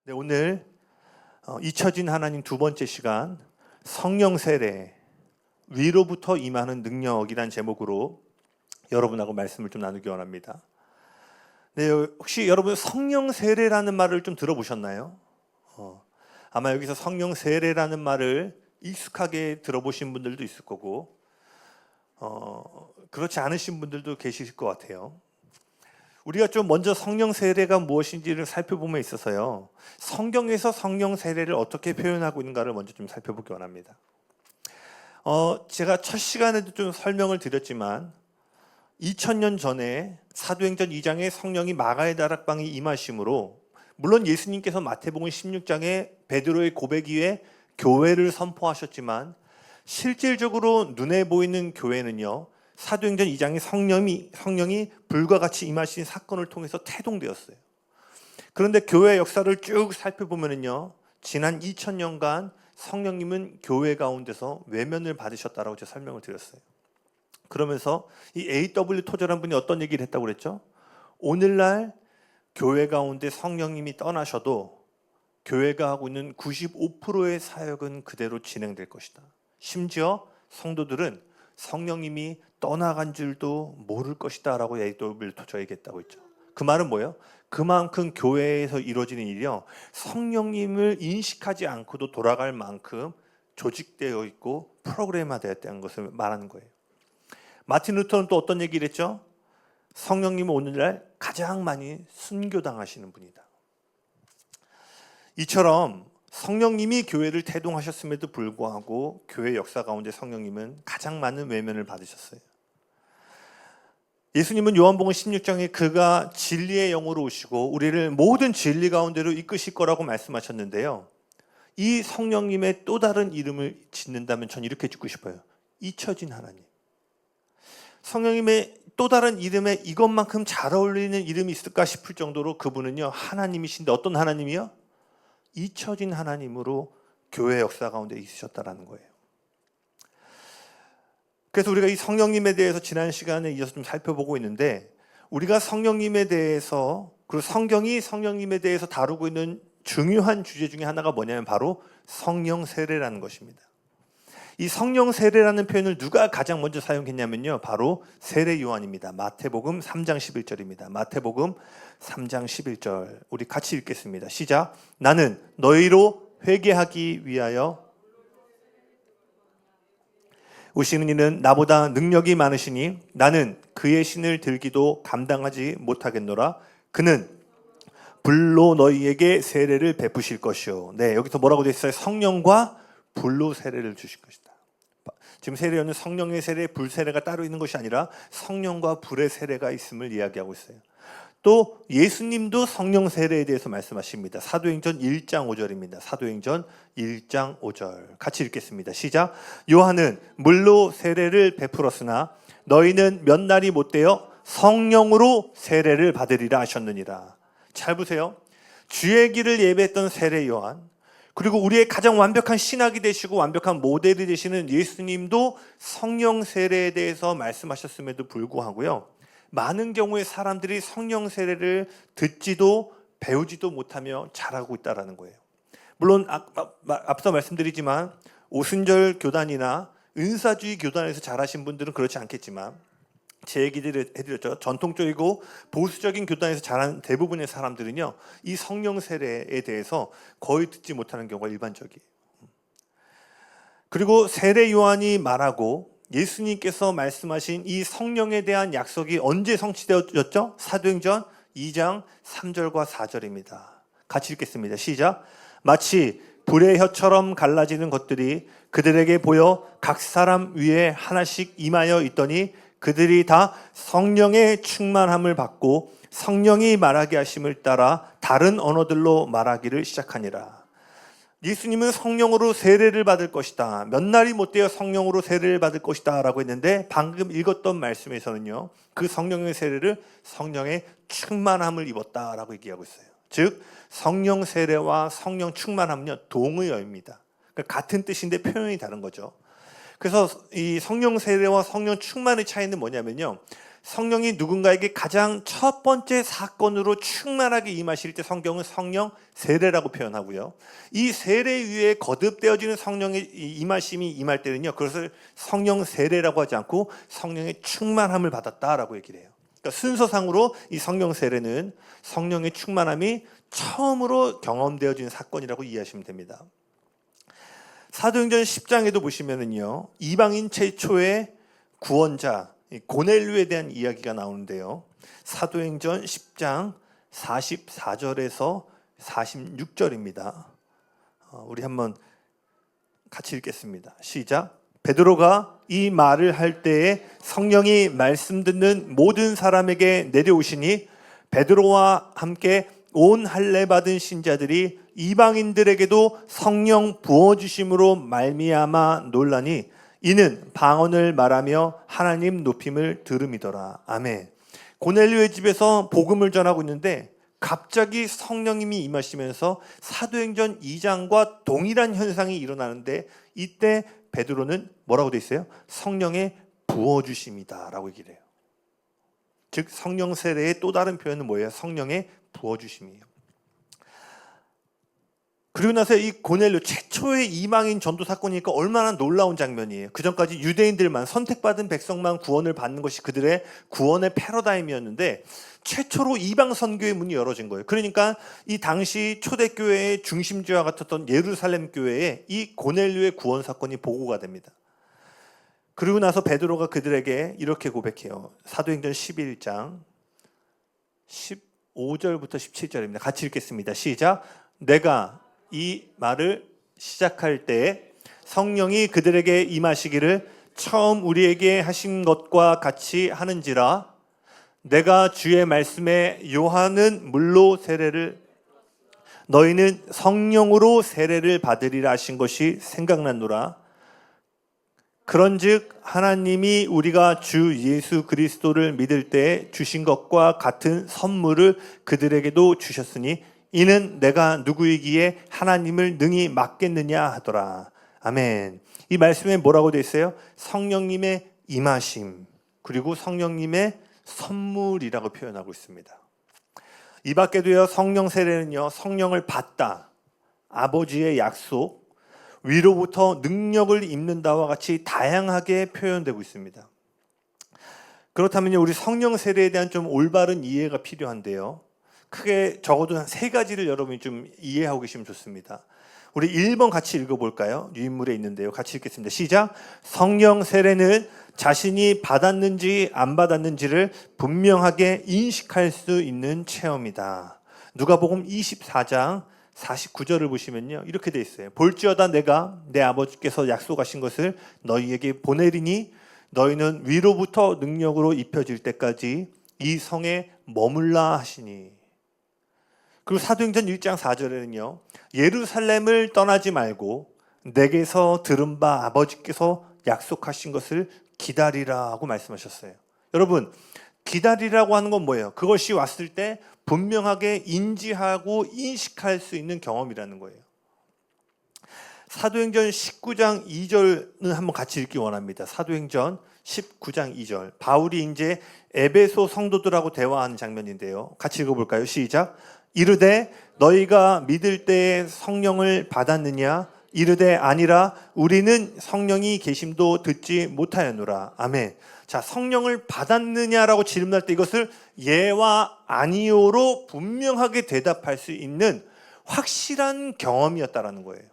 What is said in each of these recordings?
네, 오늘 잊혀진 하나님 두 번째 시간 성령 세례 위로부터 임하는 능력이란 제목으로 여러분하고 말씀을 좀 나누기 원합니다. 네, 혹시 여러분 성령 세례라는 말을 좀 들어보셨나요? 아마 여기서 성령 세례라는 말을 익숙하게 들어보신 분들도 있을 거고 그렇지 않으신 분들도 계실 것 같아요. 우리가 좀 먼저 성령 세례가 무엇인지를 살펴보면 있어서요, 성경에서 성령 세례를 어떻게 표현하고 있는가를 먼저 좀 살펴보기 원합니다. 제가 첫 시간에도 좀 설명을 드렸지만 2000년 전에 사도행전 2장에 성령이 마가의 다락방에 임하심으로, 물론 예수님께서 마태복음 16장에 베드로의 고백 이후에 교회를 선포하셨지만 실질적으로 눈에 보이는 교회는요, 사도행전 2장의 성령이 불과 같이 임하신 사건을 통해서 태동되었어요. 그런데 교회 역사를 쭉 살펴보면요, 지난 2000년간 성령님은 교회 가운데서 외면을 받으셨다라고 제가 설명을 드렸어요. 그러면서 이 A.W. 토저라는 분이 어떤 얘기를 했다고 그랬죠? 오늘날 교회 가운데 성령님이 떠나셔도 교회가 하고 있는 95%의 사역은 그대로 진행될 것이다. 심지어 성도들은 성령님이 떠나간 줄도 모를 것이다 라고 A.W. 토저가 얘기했다고 했죠. 그 말은 뭐예요? 그만큼 교회에서 이루어지는 일이요, 성령님을 인식하지 않고도 돌아갈 만큼 조직되어 있고 프로그램화되었다는 것을 말하는 거예요. 마틴 루터는 또 어떤 얘기를 했죠? 성령님은 오늘날 가장 많이 순교당하시는 분이다. 이처럼 성령님이 교회를 태동하셨음에도 불구하고 교회 역사 가운데 성령님은 가장 많은 외면을 받으셨어요. 예수님은 요한복음 16장에 그가 진리의 영으로 오시고 우리를 모든 진리 가운데로 이끄실 거라고 말씀하셨는데요, 이 성령님의 또 다른 이름을 짓는다면 전 이렇게 짓고 싶어요. 잊혀진 하나님. 성령님의 또 다른 이름에 이것만큼 잘 어울리는 이름이 있을까 싶을 정도로 그분은요, 하나님이신데 어떤 하나님이요? 잊혀진 하나님으로 교회 역사 가운데 있으셨다라는 거예요. 그래서 우리가 이 성령님에 대해서 지난 시간에 이어서 좀 살펴보고 있는데, 우리가 성령님에 대해서, 그리고 성경이 성령님에 대해서 다루고 있는 중요한 주제 중에 하나가 뭐냐면 바로 성령 세례라는 것입니다. 이 성령 세례라는 표현을 누가 가장 먼저 사용했냐면요, 바로 세례 요한입니다. 마태복음 3장 11절입니다. 마태복음 3장 11절 우리 같이 읽겠습니다. 시작. 나는 너희로 회개하기 위하여 오시는 이는 나보다 능력이 많으시니 나는 그의 신을 들기도 감당하지 못하겠노라. 그는 불로 너희에게 세례를 베푸실 것이요. 네, 여기서 뭐라고 되어 있어요? 성령과 불로 세례를 주실 것이다. 지금 세례는 성령의 세례, 불 세례가 따로 있는 것이 아니라 성령과 불의 세례가 있음을 이야기하고 있어요. 또 예수님도 성령 세례에 대해서 말씀하십니다. 사도행전 1장 5절입니다. 사도행전 1장 5절 같이 읽겠습니다. 시작. 요한은 물로 세례를 베풀었으나 너희는 몇 날이 못되어 성령으로 세례를 받으리라 하셨느니라. 잘 보세요. 주의 길을 예배했던 세례 요한, 그리고 우리의 가장 완벽한 신학이 되시고 완벽한 모델이 되시는 예수님도 성령 세례에 대해서 말씀하셨음에도 불구하고요, 많은 경우에 사람들이 성령 세례를 듣지도 배우지도 못하며 자라고 있다는 거예요. 물론 앞서 말씀드리지만 오순절 교단이나 은사주의 교단에서 자라신 분들은 그렇지 않겠지만, 제 얘기를 해드렸죠. 전통적이고 보수적인 교단에서 자란 대부분의 사람들은요, 이 성령 세례에 대해서 거의 듣지 못하는 경우가 일반적이에요. 그리고 세례 요한이 말하고 예수님께서 말씀하신 이 성령에 대한 약속이 언제 성취되었죠? 사도행전 2장 3절과 4절입니다. 같이 읽겠습니다. 시작. 마치 불의 혀처럼 갈라지는 것들이 그들에게 보여 각 사람 위에 하나씩 임하여 있더니 그들이 다 성령의 충만함을 받고 성령이 말하게 하심을 따라 다른 언어들로 말하기를 시작하니라. 예수님은 성령으로 세례를 받을 것이다. 몇 날이 못되어 성령으로 세례를 받을 것이다 라고 했는데, 방금 읽었던 말씀에서는요, 그 성령의 세례를 성령의 충만함을 입었다라고 얘기하고 있어요. 즉 성령 세례와 성령 충만함은요, 동의어입니다. 그러니까 같은 뜻인데 표현이 다른 거죠. 그래서 이 성령 세례와 성령 충만의 차이는 뭐냐면요, 성령이 누군가에게 가장 첫 번째 사건으로 충만하게 임하실 때 성경은 성령 세례라고 표현하고요. 이 세례 위에 거듭되어지는 성령의 임하심이 임할 때는요, 그것을 성령 세례라고 하지 않고 성령의 충만함을 받았다라고 얘기를 해요. 그러니까 순서상으로 이 성령 세례는 성령의 충만함이 처음으로 경험되어지는 사건이라고 이해하시면 됩니다. 사도행전 10장에도 보시면은요, 이방인 최초의 구원자 고넬료에 대한 이야기가 나오는데요. 사도행전 10장 44절에서 46절입니다. 우리 한번 같이 읽겠습니다. 시작. 베드로가 이 말을 할 때에 성령이 말씀 듣는 모든 사람에게 내려오시니 베드로와 함께 온 할례 받은 신자들이 이방인들에게도 성령 부어주심으로 말미암아 놀라니 이는 방언을 말하며 하나님 높임을 들음이더라. 아멘. 고넬료의 집에서 복음을 전하고 있는데 갑자기 성령님이 임하시면서 사도행전 2장과 동일한 현상이 일어나는데 이때 베드로는 뭐라고 돼 있어요? 성령의 부어주심이다 라고 얘기를 해요. 즉 성령 세례의 또 다른 표현은 뭐예요? 성령의 부어주심이에요. 그리고 나서 이 고넬료 최초의 이방인 전도 사건이니까 얼마나 놀라운 장면이에요. 그전까지 유대인들만, 선택받은 백성만 구원을 받는 것이 그들의 구원의 패러다임이었는데 최초로 이방 선교의 문이 열어진 거예요. 그러니까 이 당시 초대교회의 중심지와 같았던 예루살렘 교회에 이 고넬료의 구원 사건이 보고가 됩니다. 그리고 나서 베드로가 그들에게 이렇게 고백해요. 사도행전 11장 15절부터 17절입니다. 같이 읽겠습니다. 시작. 내가 이 말을 시작할 때 성령이 그들에게 임하시기를 처음 우리에게 하신 것과 같이 하는지라. 내가 주의 말씀에 요한은 물로 세례를 너희는 성령으로 세례를 받으리라 하신 것이 생각났노라. 그런즉 하나님이 우리가 주 예수 그리스도를 믿을 때 주신 것과 같은 선물을 그들에게도 주셨으니 이는 내가 누구이기에 하나님을 능히 막겠느냐 하더라. 아멘. 이 말씀에 뭐라고 되어 있어요? 성령님의 임하심, 그리고 성령님의 선물이라고 표현하고 있습니다. 이 밖에도요, 성령 세례는요, 성령을 받다, 아버지의 약속, 위로부터 능력을 입는다와 같이 다양하게 표현되고 있습니다. 그렇다면요, 우리 성령 세례에 대한 좀 올바른 이해가 필요한데요. 크게 적어도 한 3가지를 여러분이 좀 이해하고 계시면 좋습니다. 우리 1번 같이 읽어볼까요? 유인물에 있는데요. 같이 읽겠습니다. 시작. 성령 세례는 자신이 받았는지 안 받았는지를 분명하게 인식할 수 있는 체험이다. 누가복음 24장 49절을 보시면요, 이렇게 돼 있어요. 볼지어다 내가 내 아버지께서 약속하신 것을 너희에게 보내리니 너희는 위로부터 능력으로 입혀질 때까지 이 성에 머물라 하시니. 그리고 사도행전 1장 4절에는요, 예루살렘을 떠나지 말고 내게서 들은 바 아버지께서 약속하신 것을 기다리라고 말씀하셨어요. 여러분, 기다리라고 하는 건 뭐예요? 그것이 왔을 때 분명하게 인지하고 인식할 수 있는 경험이라는 거예요. 사도행전 19장 2절은 한번 같이 읽기 원합니다. 사도행전 19장 2절. 바울이 이제 에베소 성도들하고 대화하는 장면인데요. 같이 읽어볼까요? 시작. 이르되 너희가 믿을 때에 성령을 받았느냐? 이르되 아니라 우리는 성령이 계심도 듣지 못하였노라. 아멘. 자, 성령을 받았느냐라고 질문할 때 이것을 예와 아니요로 분명하게 대답할 수 있는 확실한 경험이었다라는 거예요.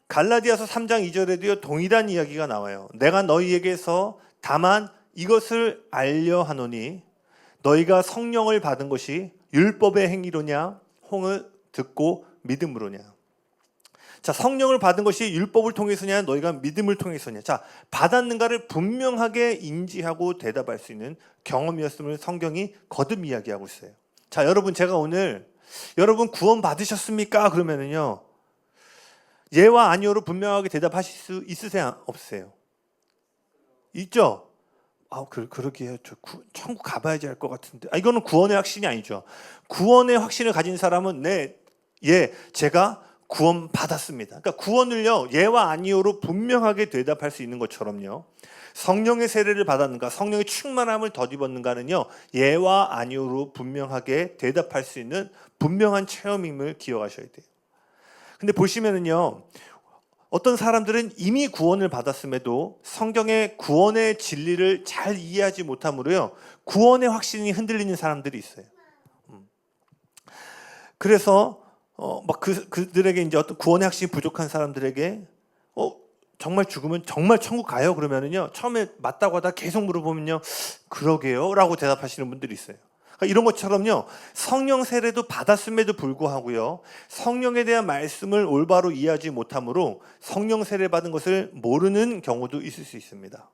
갈라디아서 3장 2절에도요, 동일한 이야기가 나와요. 내가 너희에게서 다만 이것을 알려 하노니 너희가 성령을 받은 것이 율법의 행위로냐 혹은 듣고 믿음으로냐. 자, 성령을 받은 것이 율법을 통해서냐 너희가 믿음을 통해서냐. 자, 받았는가를 분명하게 인지하고 대답할 수 있는 경험이었음을 성경이 거듭 이야기하고 있어요. 자, 여러분, 제가 오늘 여러분 구원 받으셨습니까? 그러면은요, 예와 아니오로 분명하게 대답하실 수 있으세요? 없으세요? 있죠? 그러게요. 저 천국 가봐야지 할 것 같은데. 이거는 구원의 확신이 아니죠. 구원의 확신을 가진 사람은 제가 구원 받았습니다. 그러니까 구원을요, 예와 아니오로 분명하게 대답할 수 있는 것처럼요, 성령의 세례를 받았는가, 성령의 충만함을 덧입었는가는요, 예와 아니오로 분명하게 대답할 수 있는 분명한 체험임을 기억하셔야 돼요. 근데 보시면은요, 어떤 사람들은 이미 구원을 받았음에도 성경의 구원의 진리를 잘 이해하지 못함으로요, 구원의 확신이 흔들리는 사람들이 있어요. 그래서 그들에게 이제 어떤 구원의 확신이 부족한 사람들에게 정말 죽으면 정말 천국 가요? 그러면은요, 처음에 맞다고 하다 계속 물어보면요, 그러게요 라고 대답하시는 분들이 있어요. 그러니까 이런 것처럼요, 성령 세례도 받았음에도 불구하고요, 성령에 대한 말씀을 올바로 이해하지 못함으로 성령 세례 받은 것을 모르는 경우도 있을 수 있습니다.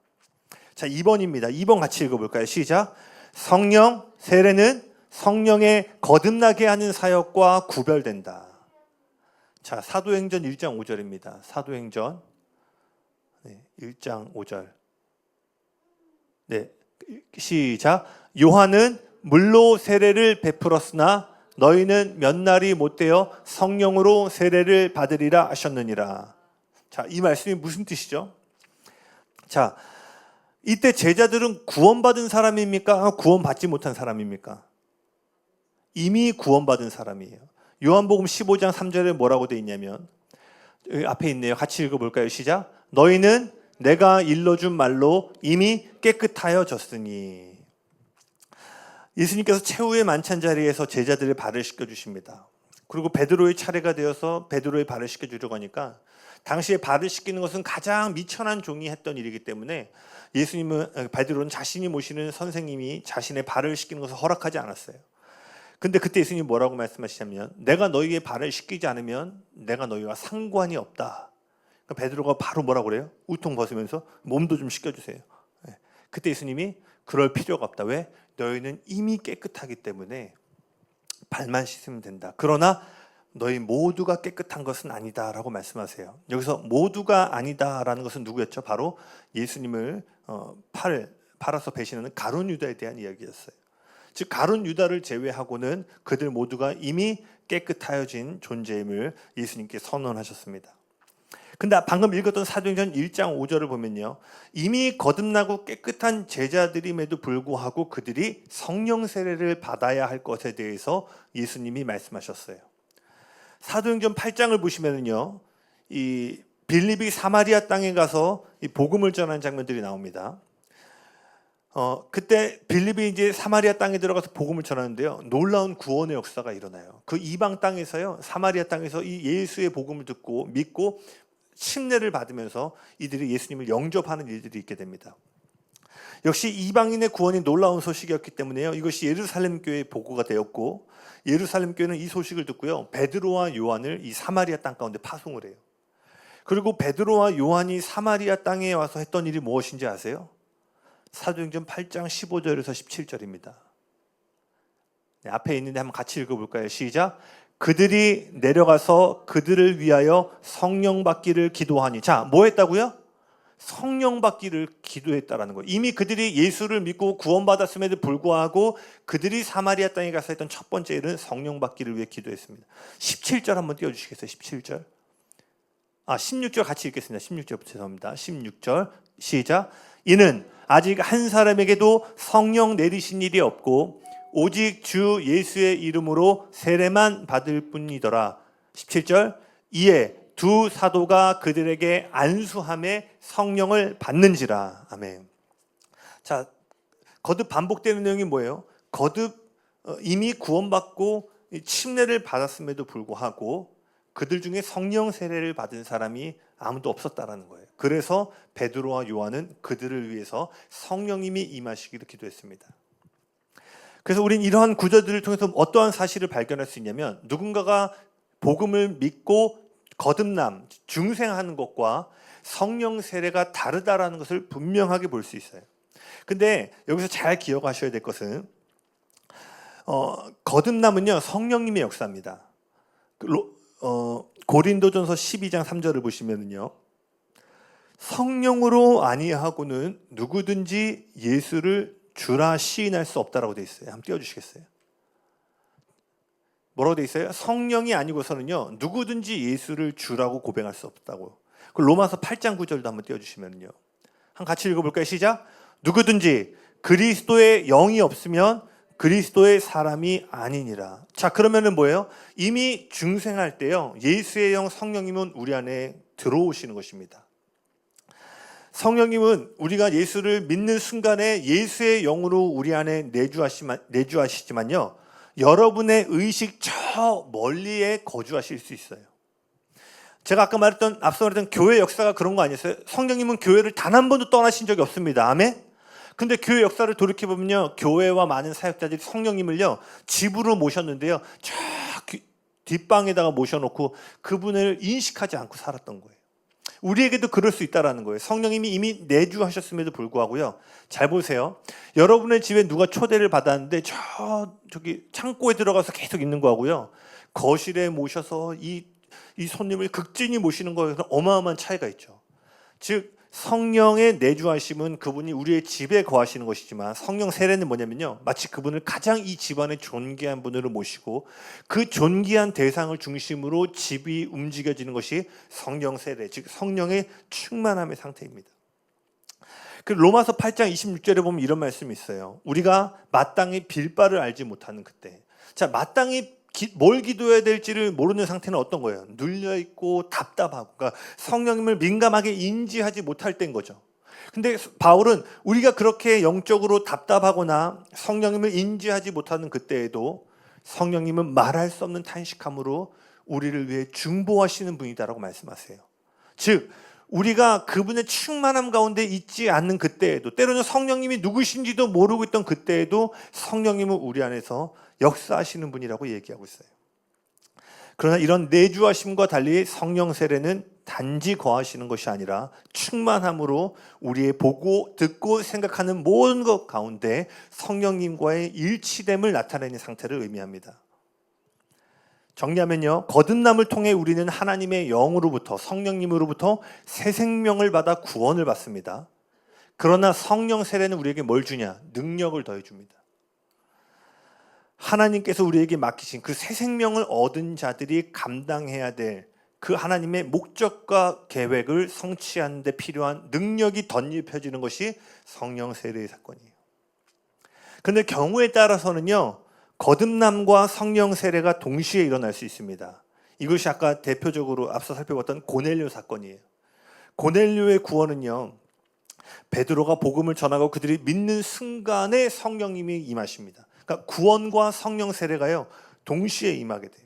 자, 2번입니다. 2번 같이 읽어볼까요? 시작. 성령 세례는 성령의 거듭나게 하는 사역과 구별된다. 자, 사도행전 1장 5절입니다. 사도행전 1장 5절. 네, 시작. 요한은 물로 세례를 베풀었으나 너희는 몇 날이 못되어 성령으로 세례를 받으리라 하셨느니라. 자, 이 말씀이 무슨 뜻이죠? 자, 이때 제자들은 구원받은 사람입니까? 구원받지 못한 사람입니까? 이미 구원받은 사람이에요. 요한복음 15장 3절에 뭐라고 되어 있냐면, 여기 앞에 있네요. 같이 읽어볼까요? 시작. 너희는 내가 일러준 말로 이미 깨끗하여졌으니. 예수님께서 최후의 만찬 자리에서 제자들의 발을 씻겨주십니다. 그리고 베드로의 차례가 되어서 베드로의 발을 씻겨주려고 하니까, 당시에 발을 씻기는 것은 가장 미천한 종이 했던 일이기 때문에 베드로는 자신이 모시는 선생님이 자신의 발을 씻기는 것을 허락하지 않았어요. 근데 그때 예수님이 뭐라고 말씀하시냐면, 내가 너희의 발을 씻기지 않으면 내가 너희와 상관이 없다. 그러니까 베드로가 바로 뭐라고 그래요? 우통 벗으면서 몸도 좀 씻겨주세요. 그때 예수님이 그럴 필요가 없다. 왜? 너희는 이미 깨끗하기 때문에 발만 씻으면 된다. 그러나 너희 모두가 깨끗한 것은 아니다라고 말씀하세요. 여기서 모두가 아니다라는 것은 누구였죠? 바로 예수님을 팔아서 배신하는 가룟 유다에 대한 이야기였어요. 즉 가룟 유다를 제외하고는 그들 모두가 이미 깨끗하여진 존재임을 예수님께 선언하셨습니다. 근데 방금 읽었던 사도행전 1장 5절을 보면요, 이미 거듭나고 깨끗한 제자들임에도 불구하고 그들이 성령 세례를 받아야 할 것에 대해서 예수님이 말씀하셨어요. 사도행전 8장을 보시면은요, 이 빌립이 사마리아 땅에 가서 이 복음을 전하는 장면들이 나옵니다. 그때 빌립이 이제 사마리아 땅에 들어가서 복음을 전하는데요, 놀라운 구원의 역사가 일어나요. 그 이방 땅에서요, 사마리아 땅에서 이 예수의 복음을 듣고 믿고 침례를 받으면서 이들이 예수님을 영접하는 일들이 있게 됩니다. 역시 이방인의 구원이 놀라운 소식이었기 때문에요, 이것이 예루살렘 교회에 보고가 되었고, 예루살렘 교회는 이 소식을 듣고요, 베드로와 요한을 이 사마리아 땅 가운데 파송을 해요. 그리고 베드로와 요한이 사마리아 땅에 와서 했던 일이 무엇인지 아세요? 사도행전 8장 15절에서 17절입니다. 네, 앞에 있는데 한번 같이 읽어볼까요? 시작. 그들이 내려가서 그들을 위하여 성령 받기를 기도하니. 자, 뭐 했다고요? 성령 받기를 기도했다라는 거예요. 이미 그들이 예수를 믿고 구원받았음에도 불구하고 그들이 사마리아 땅에 가서 했던 첫 번째 일은 성령 받기를 위해 기도했습니다. 17절 한번 띄워주시겠어요? 17절. 16절 같이 읽겠습니다. 16절부터 죄송합니다. 16절 시작. 이는 아직 한 사람에게도 성령 내리신 일이 없고 오직 주 예수의 이름으로 세례만 받을 뿐이더라. 17절. 이에 두 사도가 그들에게 안수함에 성령을 받는지라. 아멘. 자, 거듭 반복되는 내용이 뭐예요? 거듭 이미 구원받고 침례를 받았음에도 불구하고 그들 중에 성령 세례를 받은 사람이 아무도 없었다라는 거예요. 그래서 베드로와 요한은 그들을 위해서 성령님이 임하시기를 기도했습니다. 그래서 우리는 이러한 구절들을 통해서 어떠한 사실을 발견할 수 있냐면, 누군가가 복음을 믿고 거듭남, 중생하는 것과 성령 세례가 다르다라는 것을 분명하게 볼 수 있어요. 근데 여기서 잘 기억하셔야 될 것은 거듭남은요, 성령님의 역사입니다. 고린도전서 12장 3절을 보시면은요, 성령으로 아니하고는 누구든지 예수를 주라 시인할 수 없다라고 되어 있어요. 한번 띄워주시겠어요? 뭐라고 되어 있어요? 성령이 아니고서는요, 누구든지 예수를 주라고 고백할 수 없다고. 그 로마서 8장 9절도 한번 띄워주시면요, 같이 읽어볼까요? 시작. 누구든지 그리스도의 영이 없으면 그리스도의 사람이 아니니라. 자, 그러면은 뭐예요? 이미 중생할 때요, 예수의 영 성령님은 우리 안에 들어오시는 것입니다. 성령님은 우리가 예수를 믿는 순간에 예수의 영으로 우리 안에 내주하시지만요, 여러분의 의식 저 멀리에 거주하실 수 있어요. 제가 아까 앞서 말했던 교회 역사가 그런 거 아니었어요? 성령님은 교회를 단 한 번도 떠나신 적이 없습니다. 아멘? 근데 교회 역사를 돌이켜보면요, 교회와 많은 사역자들이 성령님을요, 집으로 모셨는데요, 저 뒷방에다가 모셔놓고 그분을 인식하지 않고 살았던 거예요. 우리에게도 그럴 수 있다는 거예요. 성령님이 이미 내주하셨음에도 불구하고요. 잘 보세요. 여러분의 집에 누가 초대를 받았는데 저기 창고에 들어가서 계속 있는 거하고요, 거실에 모셔서 이 손님을 극진히 모시는 거에서 어마어마한 차이가 있죠. 즉 성령의 내주하심은 그분이 우리의 집에 거하시는 것이지만, 성령 세례는 뭐냐면요, 마치 그분을 가장 이 집안의 존귀한 분으로 모시고 그 존귀한 대상을 중심으로 집이 움직여지는 것이 성령 세례, 즉 성령의 충만함의 상태입니다. 그 로마서 8장 26절에 보면 이런 말씀이 있어요. 우리가 마땅히 빌 바를 알지 못하는 그때. 자, 마땅히 뭘 기도해야 될지를 모르는 상태는 어떤 거예요? 눌려있고 답답하고, 그러니까 성령님을 민감하게 인지하지 못할 때인 거죠. 근데 바울은 우리가 그렇게 영적으로 답답하거나 성령님을 인지하지 못하는 그때에도 성령님은 말할 수 없는 탄식함으로 우리를 위해 중보하시는 분이다라고 말씀하세요. 즉 우리가 그분의 충만함 가운데 있지 않는 그때에도, 때로는 성령님이 누구신지도 모르고 있던 그때에도 성령님은 우리 안에서 역사하시는 분이라고 얘기하고 있어요. 그러나 이런 내주하심과 달리 성령 세례는 단지 거하시는 것이 아니라 충만함으로 우리의 보고 듣고 생각하는 모든 것 가운데 성령님과의 일치됨을 나타내는 상태를 의미합니다. 정리하면요, 거듭남을 통해 우리는 하나님의 영으로부터, 성령님으로부터 새 생명을 받아 구원을 받습니다. 그러나 성령 세례는 우리에게 뭘 주냐? 능력을 더해줍니다. 하나님께서 우리에게 맡기신 그 새 생명을 얻은 자들이 감당해야 될 그 하나님의 목적과 계획을 성취하는 데 필요한 능력이 덧입혀지는 것이 성령 세례의 사건이에요. 그런데 경우에 따라서는요, 거듭남과 성령 세례가 동시에 일어날 수 있습니다. 이것이 아까 대표적으로 앞서 살펴봤던 고넬료 사건이에요. 고넬료의 구원은요, 베드로가 복음을 전하고 그들이 믿는 순간에 성령님이 임하십니다. 그러니까 구원과 성령 세례가요, 동시에 임하게 돼요.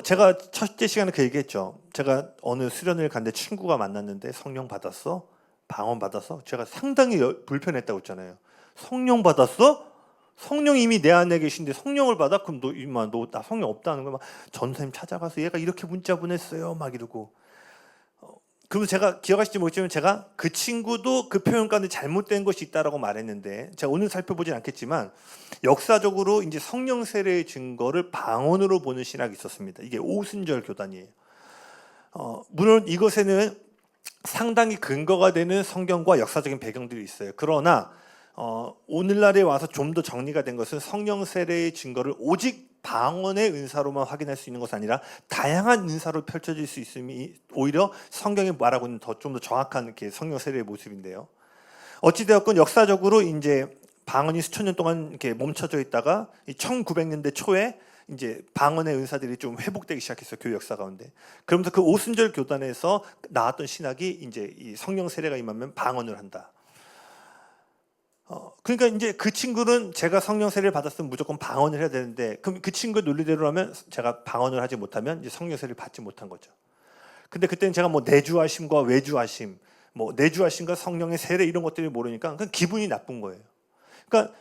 제가 첫째 시간에 그 얘기했죠. 제가 어느 수련회를 갔는데 친구가 만났는데 성령 받았어? 방언 받았어? 제가 상당히 불편했다고 했잖아요. 성령 받았어? 성령이 이미 내 안에 계신데 성령을 받아? 그럼 너 나 성령 없다는 거야? 막 전사님 찾아가서 얘가 이렇게 문자 보냈어요. 막 이러고. 그리고 제가 기억하실지 모르겠지만 제가 그 친구도 그 표현 가운데 잘못된 것이 있다라고 말했는데, 제가 오늘 살펴보진 않겠지만 역사적으로 이제 성령 세례의 증거를 방언으로 보는 신학이 있었습니다. 이게 오순절 교단이에요. 물론 이것에는 상당히 근거가 되는 성경과 역사적인 배경들이 있어요. 그러나 오늘날에 와서 좀 더 정리가 된 것은 성령 세례의 증거를 오직 방언의 은사로만 확인할 수 있는 것이 아니라 다양한 은사로 펼쳐질 수 있음이 오히려 성경이 말하고 있는 좀 더 정확한 이렇게 성령 세례의 모습인데요. 어찌되었건 역사적으로 이제 방언이 수천 년 동안 이렇게 멈춰져 있다가 1900년대 초에 이제 방언의 은사들이 좀 회복되기 시작했어요, 교회 역사 가운데. 그러면서 그 오순절 교단에서 나왔던 신학이 이제 이 성령 세례가 임하면 방언을 한다. 그러니까 이제 그 친구는 제가 성령 세례를 받았으면 무조건 방언을 해야 되는데, 그럼 그 친구의 논리대로라면 제가 방언을 하지 못하면 이제 성령 세례를 받지 못한 거죠. 근데 그때는 제가 뭐 내주하심과 외주하심, 뭐 내주하심과 성령의 세례 이런 것들을 모르니까 그냥 기분이 나쁜 거예요. 그러니까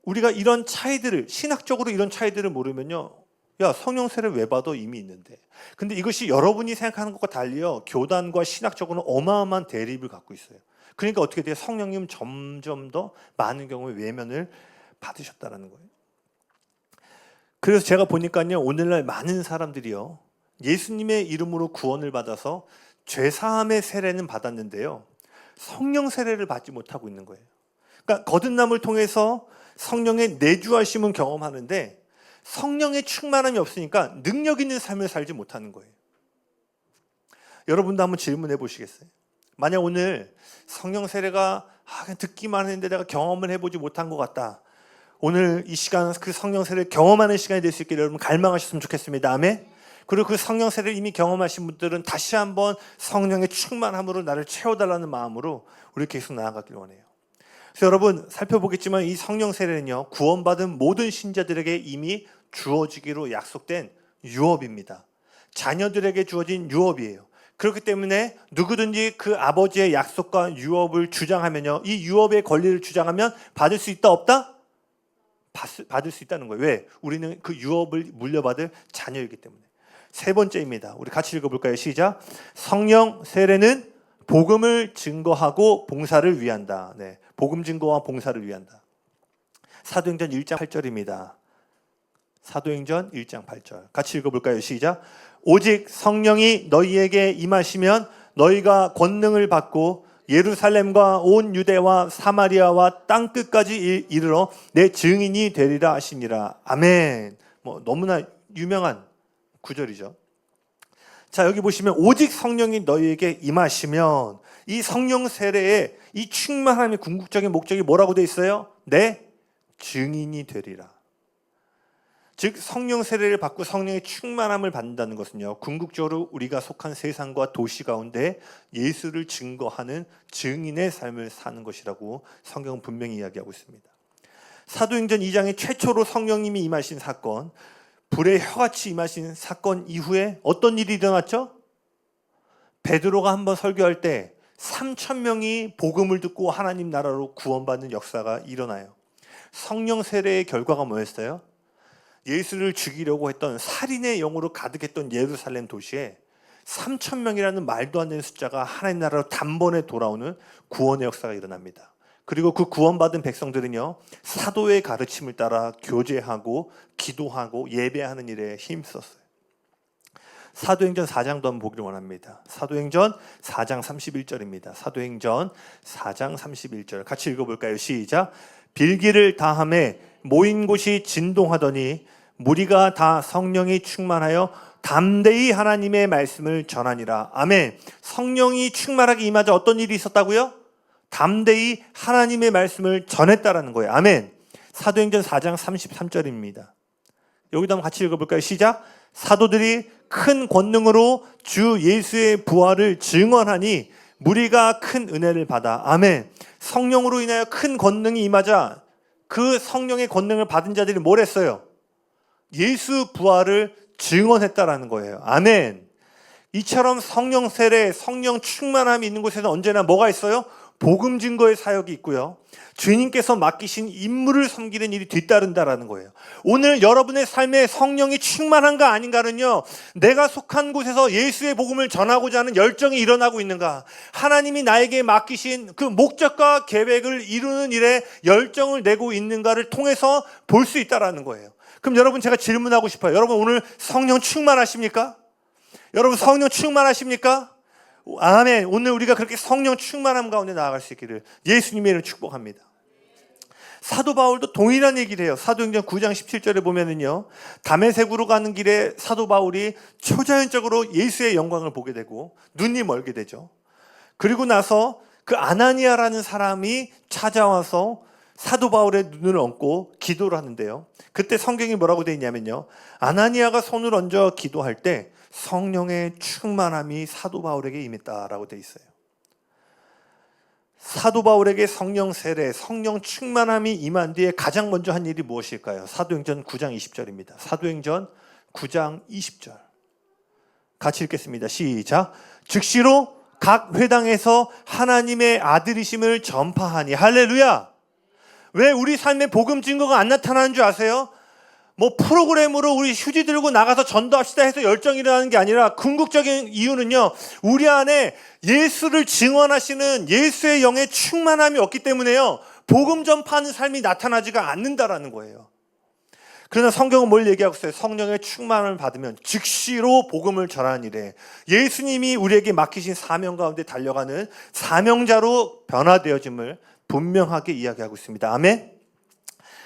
우리가 이런 차이들을, 신학적으로 이런 차이들을 모르면요, 야, 성령 세례 왜 받아? 이미 있는데. 근데 이것이 여러분이 생각하는 것과 달리요, 교단과 신학적으로는 어마어마한 대립을 갖고 있어요. 그러니까 어떻게 돼요? 성령님 점점 더 많은 경우에 외면을 받으셨다는 거예요. 그래서 제가 보니까요, 오늘날 많은 사람들이요, 예수님의 이름으로 구원을 받아서 죄사함의 세례는 받았는데요, 성령 세례를 받지 못하고 있는 거예요. 그러니까 거듭남을 통해서 성령의 내주하심은 경험하는데 성령의 충만함이 없으니까 능력 있는 삶을 살지 못하는 거예요. 여러분도 한번 질문해 보시겠어요? 만약 오늘 성령 세례가 그냥 듣기만 했는데 내가 경험을 해보지 못한 것 같다. 오늘 이 시간 그 성령 세례를 경험하는 시간이 될 수 있기를 여러분 갈망하셨으면 좋겠습니다. 아멘. 그리고 그 성령 세례를 이미 경험하신 분들은 다시 한번 성령의 충만함으로 나를 채워달라는 마음으로 우리 계속 나아가길 원해요. 그래서 여러분 살펴보겠지만 이 성령 세례는요, 구원받은 모든 신자들에게 이미 주어지기로 약속된 유업입니다. 자녀들에게 주어진 유업이에요. 그렇기 때문에 누구든지 그 아버지의 약속과 유업을 주장하면요, 이 유업의 권리를 주장하면 받을 수 있다 없다? 받을 수 있다는 거예요. 왜? 우리는 그 유업을 물려받을 자녀이기 때문에. 세 번째입니다. 우리 같이 읽어볼까요? 시작. 성령 세례는 복음을 증거하고 봉사를 위한다. 네, 복음 증거와 봉사를 위한다. 사도행전 1장 8절입니다. 사도행전 1장 8절. 같이 읽어볼까요? 시작. 오직 성령이 너희에게 임하시면 너희가 권능을 받고 예루살렘과 온 유대와 사마리아와 땅끝까지 이르러 내 증인이 되리라 하시니라. 아멘. 너무나 유명한 구절이죠. 자, 여기 보시면 오직 성령이 너희에게 임하시면, 이 성령 세례의 이 충만함의 궁극적인 목적이 뭐라고 돼 있어요? 내 증인이 되리라. 즉 성령 세례를 받고 성령의 충만함을 받는다는 것은요, 궁극적으로 우리가 속한 세상과 도시 가운데 예수를 증거하는 증인의 삶을 사는 것이라고 성경은 분명히 이야기하고 있습니다. 사도행전 2장에 최초로 성령님이 임하신 사건, 불의 혀같이 임하신 사건 이후에 어떤 일이 일어났죠? 베드로가 한번 설교할 때 3,000명이 복음을 듣고 하나님 나라로 구원받는 역사가 일어나요. 성령 세례의 결과가 뭐였어요? 예수를 죽이려고 했던 살인의 영으로 가득했던 예루살렘 도시에 3,000명이라는 말도 안 되는 숫자가 하나님 나라로 단번에 돌아오는 구원의 역사가 일어납니다. 그리고 그 구원받은 백성들은요, 사도의 가르침을 따라 교제하고 기도하고 예배하는 일에 힘썼어요. 사도행전 4장도 한번 보기를 원합니다. 사도행전 4장 31절입니다. 사도행전 4장 31절 같이 읽어볼까요? 시작. 빌기를 다함에 모인 곳이 진동하더니 무리가 다 성령이 충만하여 담대히 하나님의 말씀을 전하니라. 아멘. 성령이 충만하게 임하자 어떤 일이 있었다고요? 담대히 하나님의 말씀을 전했다라는 거예요. 아멘. 사도행전 4장 33절입니다. 여기도 한번 같이 읽어볼까요? 시작. 사도들이 큰 권능으로 주 예수의 부활을 증언하니 무리가 큰 은혜를 받아. 아멘. 성령으로 인하여 큰 권능이 임하자 그 성령의 권능을 받은 자들이 뭘 했어요? 예수 부활을 증언했다라는 거예요. 아멘. 이처럼 성령 세례, 성령 충만함이 있는 곳에는 언제나 뭐가 있어요? 복음 증거의 사역이 있고요, 주님께서 맡기신 임무를 섬기는 일이 뒤따른다라는 거예요. 오늘 여러분의 삶에 성령이 충만한가 아닌가는요, 내가 속한 곳에서 예수의 복음을 전하고자 하는 열정이 일어나고 있는가, 하나님이 나에게 맡기신 그 목적과 계획을 이루는 일에 열정을 내고 있는가를 통해서 볼 수 있다라는 거예요. 그럼 여러분, 제가 질문하고 싶어요. 여러분 오늘 성령 충만하십니까? 여러분 성령 충만하십니까? 아멘. 오늘 우리가 그렇게 성령 충만함 가운데 나아갈 수 있기를 예수님의 이름으로 축복합니다. 사도 바울도 동일한 얘기를 해요. 사도행전 9장 17절에 보면은요, 다메섹으로 가는 길에 사도 바울이 초자연적으로 예수의 영광을 보게 되고 눈이 멀게 되죠. 그리고 나서 그 아나니아라는 사람이 찾아와서 사도 바울의 눈을 얹고 기도를 하는데요, 그때 성경이 뭐라고 되어 있냐면요, 아나니아가 손을 얹어 기도할 때 성령의 충만함이 사도 바울에게 임했다라고 되어 있어요. 사도 바울에게 성령 세례, 성령 충만함이 임한 뒤에 가장 먼저 한 일이 무엇일까요? 사도행전 9장 20절입니다. 사도행전 9장 20절 같이 읽겠습니다. 시작. 즉시로 각 회당에서 하나님의 아들이심을 전파하니. 할렐루야. 왜 우리 삶에 복음 증거가 안 나타나는 줄 아세요? 프로그램으로 우리 휴지 들고 나가서 전도합시다 해서 열정이 일어나는 게 아니라, 궁극적인 이유는요, 우리 안에 예수를 증언하시는 예수의 영의 충만함이 없기 때문에요, 복음 전파하는 삶이 나타나지가 않는다라는 거예요. 그러나 성경은 뭘 얘기하고 있어요? 성령의 충만함을 받으면 즉시로 복음을 전하는 일에 예수님이 우리에게 맡기신 사명 가운데 달려가는 사명자로 변화되어짐을 분명하게 이야기하고 있습니다. 아멘.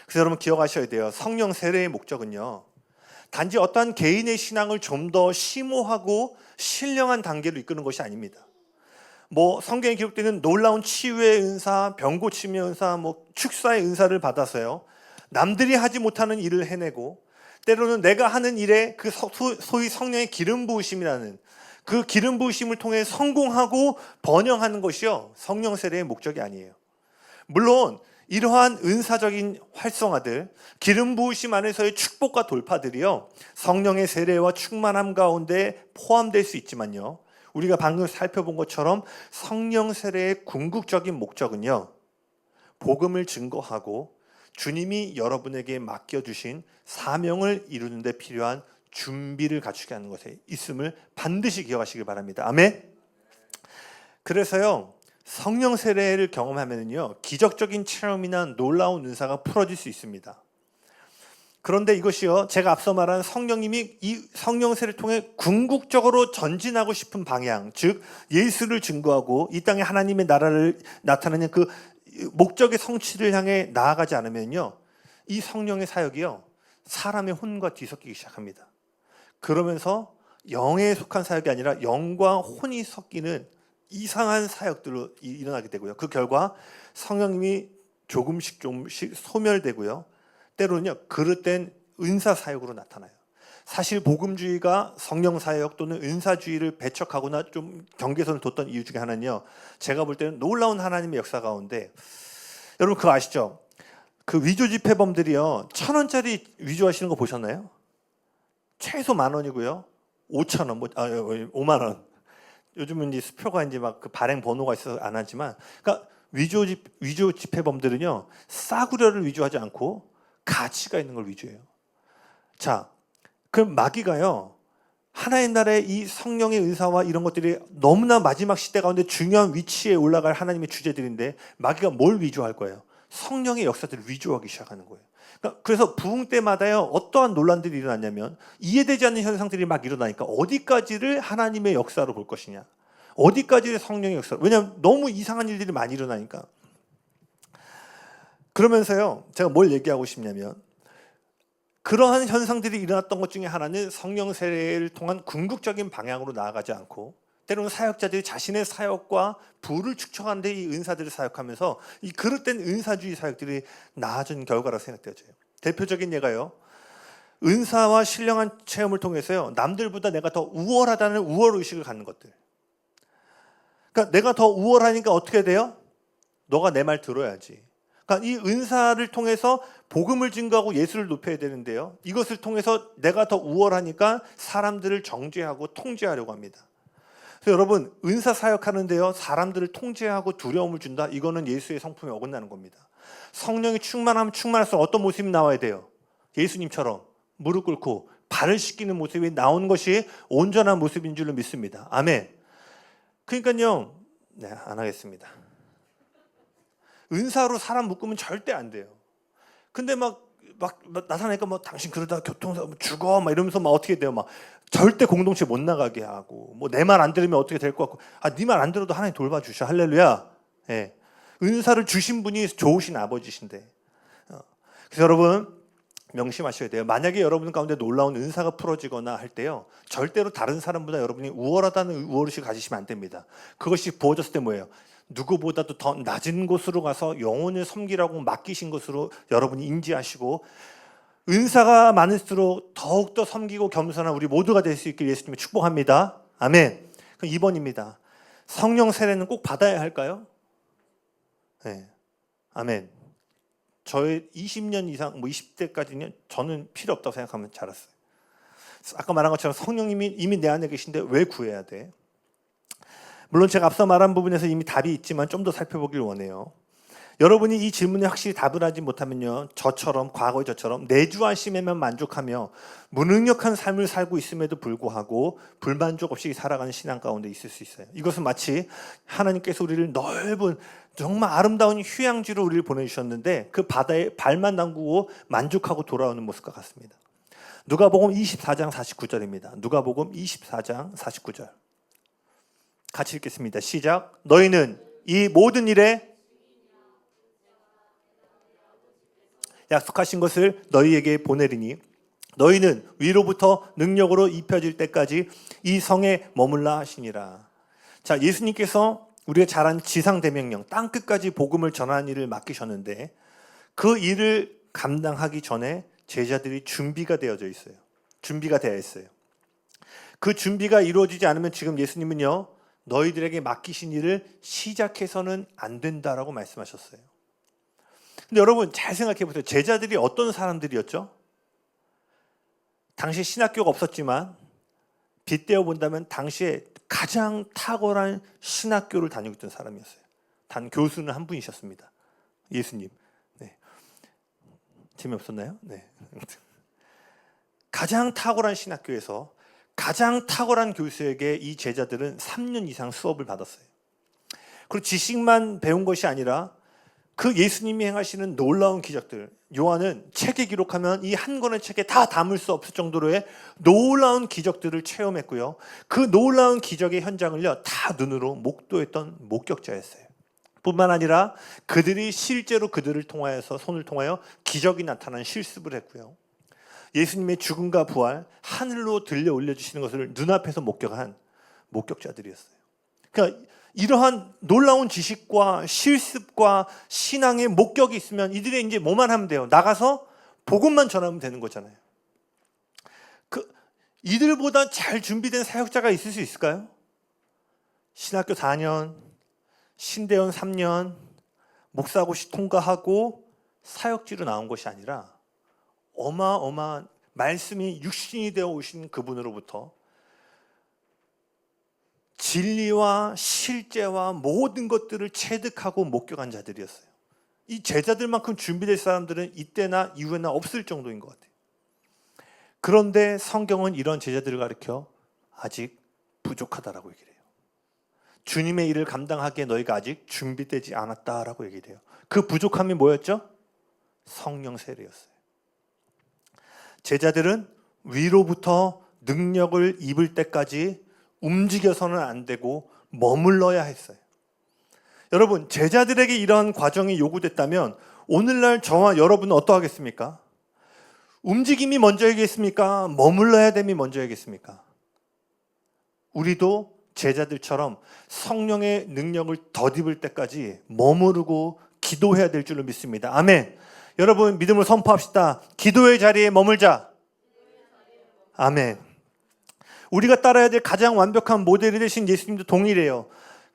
그래서 여러분 기억하셔야 돼요. 성령 세례의 목적은요, 단지 어떠한 개인의 신앙을 좀 더 심오하고 신령한 단계로 이끄는 것이 아닙니다. 뭐 성경에 기록되는 놀라운 치유의 은사, 병 고침의 은사, 뭐 축사의 은사를 받아서요, 남들이 하지 못하는 일을 해내고, 때로는 내가 하는 일에 그 소위 성령의 기름 부으심이라는 그 기름 부으심을 통해 성공하고 번영하는 것이요, 성령 세례의 목적이 아니에요. 물론 이러한 은사적인 활성화들, 기름 부으심 안에서의 축복과 돌파들이요, 성령의 세례와 충만함 가운데 포함될 수 있지만요, 우리가 방금 살펴본 것처럼 성령 세례의 궁극적인 목적은요, 복음을 증거하고 주님이 여러분에게 맡겨주신 사명을 이루는 데 필요한 준비를 갖추게 하는 것에 있음을 반드시 기억하시길 바랍니다. 아멘. 그래서요, 성령 세례를 경험하면요, 기적적인 체험이나 놀라운 은사가 풀어질 수 있습니다. 그런데 이것이요, 제가 앞서 말한 성령님이 이 성령 세례를 통해 궁극적으로 전진하고 싶은 방향, 즉 예수를 증거하고 이 땅에 하나님의 나라를 나타내는 그 목적의 성취를 향해 나아가지 않으면요, 이 성령의 사역이요, 사람의 혼과 뒤섞이기 시작합니다. 그러면서 영에 속한 사역이 아니라 영과 혼이 섞이는 이상한 사역들로 일어나게 되고요. 그 결과 성령님이 조금씩 소멸되고요, 때로는요, 그릇된 은사 사역으로 나타나요. 사실 복음주의가 성령 사역 또는 은사주의를 배척하거나 좀 경계선을 뒀던 이유 중에 하나는요, 제가 볼 때는 놀라운 하나님의 역사 가운데, 여러분 그거 아시죠? 그 위조 집회범들이요, 1,000원짜리 위조하시는 거 보셨나요? 최소 10,000원이고요, 5,000원, 5만 원. 요즘은 이제 수표가 이제 막 그 발행 번호가 있어서 안 하지만, 그러니까 위조 집회범들은요, 싸구려를 위조하지 않고 가치가 있는 걸 위조해요. 자, 그럼 마귀가요, 하나의 나라의 이 성령의 은사와 이런 것들이 너무나 마지막 시대 가운데 중요한 위치에 올라갈 하나님의 주제들인데, 마귀가 뭘 위조할 거예요? 성령의 역사들을 위조하기 시작하는 거예요. 그러니까 그래서 부흥 때마다요, 어떠한 논란들이 일어났냐면, 이해되지 않는 현상들이 막 일어나니까 어디까지를 하나님의 역사로 볼 것이냐, 어디까지를 성령의 역사로. 왜냐하면 너무 이상한 일들이 많이 일어나니까. 그러면서요, 제가 뭘 얘기하고 싶냐면, 그러한 현상들이 일어났던 것 중에 하나는 성령 세례를 통한 궁극적인 방향으로 나아가지 않고, 때로는 사역자들이 자신의 사역과 부를 축적하는 데 이 은사들을 사역하면서 이 그릇된 은사주의 사역들이 나아진 결과라고 생각되어져요. 대표적인 예가요, 은사와 신령한 체험을 통해서요, 남들보다 내가 더 우월하다는 우월의식을 갖는 것들. 그러니까 내가 더 우월하니까 어떻게 돼요? 너가 내 말 들어야지. 그러니까 이 은사를 통해서 복음을 증거하고 예수를 높여야 되는데요, 이것을 통해서 내가 더 우월하니까 사람들을 정죄하고 통제하려고 합니다. 그래서 여러분, 은사 사역하는데요, 사람들을 통제하고 두려움을 준다? 이거는 예수의 성품에 어긋나는 겁니다. 성령이 충만하면 충만할수록 어떤 모습이 나와야 돼요? 예수님처럼 무릎 꿇고 발을 씻기는 모습이 나오는 것이 온전한 모습인 줄로 믿습니다. 아멘. 그러니까요, 네, 안 하겠습니다. 은사로 사람 묶으면 절대 안 돼요. 근데 막 나타나니까 뭐 당신 그러다 교통사고 죽어 막 이러면서 막 어떻게 돼요? 막 절대 공동체 못 나가게 하고, 뭐 내 말 안 들으면 어떻게 될 것 같고, 네 말 안 들어도 하나님 돌봐주셔. 할렐루야. 예. 은사를 주신 분이 좋으신 아버지신데. 그래서 여러분 명심하셔야 돼요. 만약에 여러분 가운데 놀라운 은사가 풀어지거나 할 때요, 절대로 다른 사람보다 여러분이 우월하다는 우월의식을 가지시면 안 됩니다. 그것이 부어졌을 때 뭐예요? 누구보다도 더 낮은 곳으로 가서 영혼을 섬기라고 맡기신 것으로 여러분이 인지하시고, 은사가 많을수록 더욱더 섬기고 겸손한 우리 모두가 될 수 있길 예수님이 축복합니다. 아멘. 그럼 2번입니다. 성령 세례는 꼭 받아야 할까요? 네. 아멘. 저의 20년 이상, 20대까지는 저는 필요 없다고 생각하면 자랐어요. 아까 말한 것처럼 성령님이 이미 내 안에 계신데 왜 구해야 돼? 물론 제가 앞서 말한 부분에서 이미 답이 있지만 좀 더 살펴보길 원해요. 여러분이 이 질문에 확실히 답을 하지 못하면요, 과거의 저처럼 내주하심에만 만족하며 무능력한 삶을 살고 있음에도 불구하고 불만족 없이 살아가는 신앙 가운데 있을 수 있어요. 이것은 마치 하나님께서 우리를 넓은 정말 아름다운 휴양지로 우리를 보내주셨는데 그 바다에 발만 담그고 만족하고 돌아오는 모습과 같습니다. 누가복음 24장 49절입니다. 누가복음 24장 49절. 같이 읽겠습니다. 시작. 너희는 이 모든 일에 약속하신 것을 너희에게 보내리니 너희는 위로부터 능력으로 입혀질 때까지 이 성에 머물라 하시니라. 자, 예수님께서 우리가 잘 아는 지상대명령, 땅끝까지 복음을 전하는 일을 맡기셨는데 그 일을 감당하기 전에 제자들이 준비가 되어져 있어요. 준비가 되어 있어요. 그 준비가 이루어지지 않으면 지금 예수님은요, 너희들에게 맡기신 일을 시작해서는 안 된다라고 말씀하셨어요. 근데 여러분 잘 생각해 보세요. 제자들이 어떤 사람들이었죠? 당시 신학교가 없었지만 빗대어 본다면 당시에 가장 탁월한 신학교를 다니고 있던 사람이었어요. 단 교수는 한 분이셨습니다. 예수님. 네. 재미없었나요? 네. 가장 탁월한 신학교에서 가장 탁월한 교수에게 이 제자들은 3년 이상 수업을 받았어요. 그리고 지식만 배운 것이 아니라 그 예수님이 행하시는 놀라운 기적들, 요한은 책에 기록하면 이 한 권의 책에 다 담을 수 없을 정도로의 놀라운 기적들을 체험했고요. 그 놀라운 기적의 현장을요, 다 눈으로 목도했던 목격자였어요. 뿐만 아니라 그들이 실제로 그들을 통하여서 손을 통하여 기적이 나타난 실습을 했고요. 예수님의 죽음과 부활, 하늘로 들려 올려주시는 것을 눈앞에서 목격한 목격자들이었어요. 그러니까 이러한 놀라운 지식과 실습과 신앙의 목격이 있으면 이들이 이제 뭐만 하면 돼요? 나가서 복음만 전하면 되는 거잖아요. 이들보다 잘 준비된 사역자가 있을 수 있을까요? 신학교 4년, 신대원 3년, 목사고시 통과하고 사역지로 나온 것이 아니라 어마어마한 말씀이 육신이 되어 오신 그분으로부터 진리와 실제와 모든 것들을 체득하고 목격한 자들이었어요. 이 제자들만큼 준비될 사람들은 이때나 이후에나 없을 정도인 것 같아요. 그런데 성경은 이런 제자들을 가리켜 아직 부족하다라고 얘기를 해요. 주님의 일을 감당하기에 너희가 아직 준비되지 않았다라고 얘기를 해요. 그 부족함이 뭐였죠? 성령 세례였어요. 제자들은 위로부터 능력을 입을 때까지 움직여서는 안 되고 머물러야 했어요. 여러분, 제자들에게 이러한 과정이 요구됐다면 오늘날 저와 여러분은 어떠하겠습니까? 움직임이 먼저이겠습니까? 머물러야 됨이 먼저이겠습니까? 우리도 제자들처럼 성령의 능력을 덧입을 때까지 머무르고 기도해야 될 줄로 믿습니다. 아멘. 여러분, 믿음을 선포합시다. 기도의 자리에 머물자. 아멘. 우리가 따라야 될 가장 완벽한 모델이 되신 예수님도 동일해요.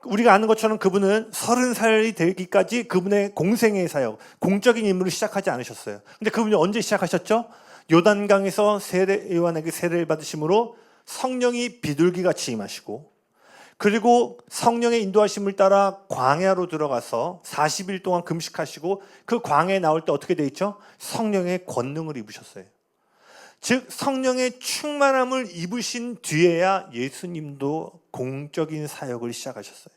우리가 아는 것처럼 그분은 30살이 되기까지 그분의 공생의 사역, 공적인 임무를 시작하지 않으셨어요. 근데 그분이 언제 시작하셨죠? 요단강에서 요한에게 세례를 받으심으로 성령이 비둘기같이 임하시고, 그리고 성령의 인도하심을 따라 광야로 들어가서 40일 동안 금식하시고 그 광야에 나올 때 어떻게 돼 있죠? 성령의 권능을 입으셨어요. 즉 성령의 충만함을 입으신 뒤에야 예수님도 공적인 사역을 시작하셨어요.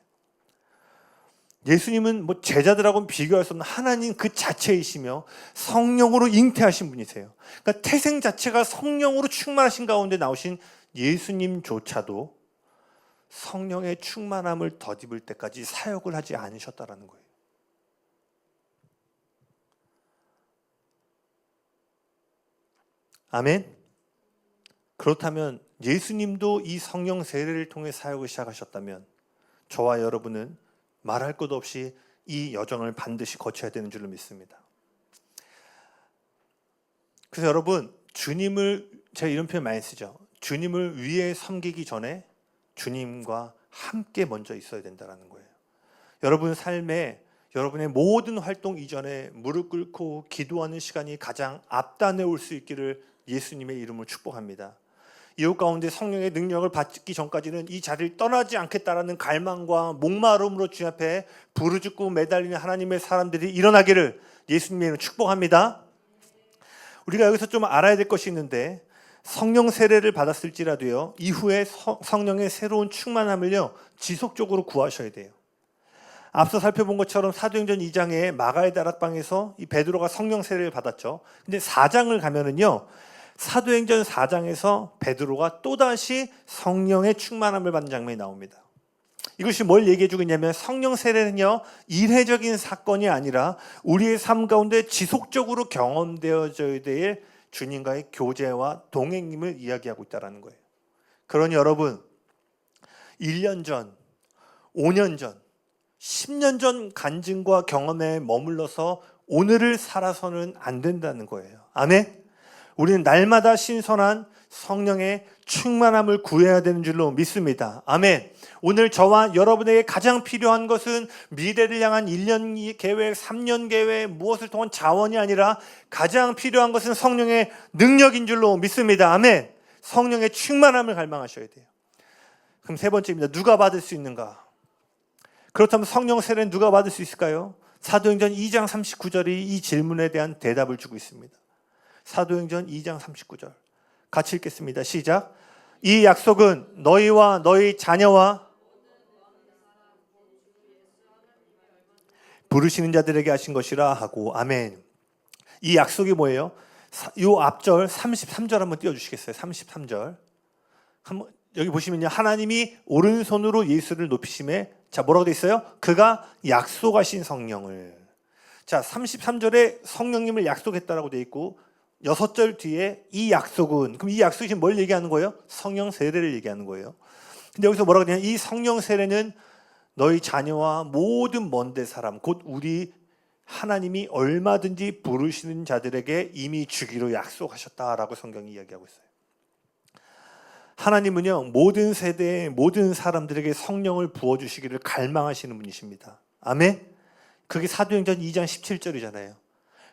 예수님은 뭐 제자들하고는 비교할 수 없는 하나님 그 자체이시며 성령으로 잉태하신 분이세요. 그러니까 태생 자체가 성령으로 충만하신 가운데 나오신 예수님조차도 성령의 충만함을 덧입을 때까지 사역을 하지 않으셨다라는 거예요. 아멘. 그렇다면 예수님도 이 성령 세례를 통해 사역을 시작하셨다면 저와 여러분은 말할 것 없이 이 여정을 반드시 거쳐야 되는 줄로 믿습니다. 그래서 여러분, 제가 이런 표현 많이 쓰죠. 주님을 위해 섬기기 전에 주님과 함께 먼저 있어야 된다는 거예요. 여러분 삶에 여러분의 모든 활동 이전에 무릎 꿇고 기도하는 시간이 가장 앞단에 올 수 있기를 예수님의 이름으로 축복합니다. 이웃 가운데 성령의 능력을 받기 전까지는 이 자리를 떠나지 않겠다라는 갈망과 목마름으로 주님 앞에 부르짖고 매달리는 하나님의 사람들이 일어나기를 예수님의 이름으로 축복합니다. 우리가 여기서 좀 알아야 될 것이 있는데, 성령 세례를 받았을지라도요, 이후에 성령의 새로운 충만함을요 지속적으로 구하셔야 돼요. 앞서 살펴본 것처럼 사도행전 2장에 마가의 다락방에서 이 베드로가 성령 세례를 받았죠. 근데 4장을 가면은요, 사도행전 4장에서 베드로가 또다시 성령의 충만함을 받는 장면이 나옵니다. 이것이 뭘 얘기해주고 있냐면, 성령 세례는요 일회적인 사건이 아니라 우리의 삶 가운데 지속적으로 경험되어져야 될 주님과의 교제와 동행임을 이야기하고 있다는 거예요. 그러니 여러분, 1년 전, 5년 전, 10년 전 간증과 경험에 머물러서 오늘을 살아서는 안 된다는 거예요. 아멘? 우리는 날마다 신선한 성령의 충만함을 구해야 되는 줄로 믿습니다. 아멘. 오늘 저와 여러분에게 가장 필요한 것은 미래를 향한 1년 계획, 3년 계획, 무엇을 통한 자원이 아니라 가장 필요한 것은 성령의 능력인 줄로 믿습니다. 아멘. 성령의 충만함을 갈망하셔야 돼요. 그럼 세 번째입니다. 누가 받을 수 있는가? 그렇다면 성령 세례는 누가 받을 수 있을까요? 사도행전 2장 39절이 이 질문에 대한 대답을 주고 있습니다. 사도행전 2장 39절 같이 읽겠습니다. 시작. 이 약속은 너희와 너희 자녀와 부르시는 자들에게 하신 것이라 하고. 아멘. 이 약속이 뭐예요? 이 앞절 33절 한번 띄워주시겠어요? 33절 한번 여기 보시면요, 하나님이 오른손으로 예수를 높이심에, 자 뭐라고 돼 있어요? 그가 약속하신 성령을. 자 33절에 성령님을 약속했다라고 돼 있고 6절 뒤에 이 약속은, 그럼 이 약속이 지금 뭘 얘기하는 거예요? 성령 세례를 얘기하는 거예요. 근데 여기서 뭐라고 되냐? 이 성령 세례는 너희 자녀와 모든 먼데 사람, 곧 우리 하나님이 얼마든지 부르시는 자들에게 이미 주기로 약속하셨다라고 성경이 이야기하고 있어요. 하나님은요, 모든 세대의 모든 사람들에게 성령을 부어주시기를 갈망하시는 분이십니다. 아멘? 그게 사도행전 2장 17절이잖아요.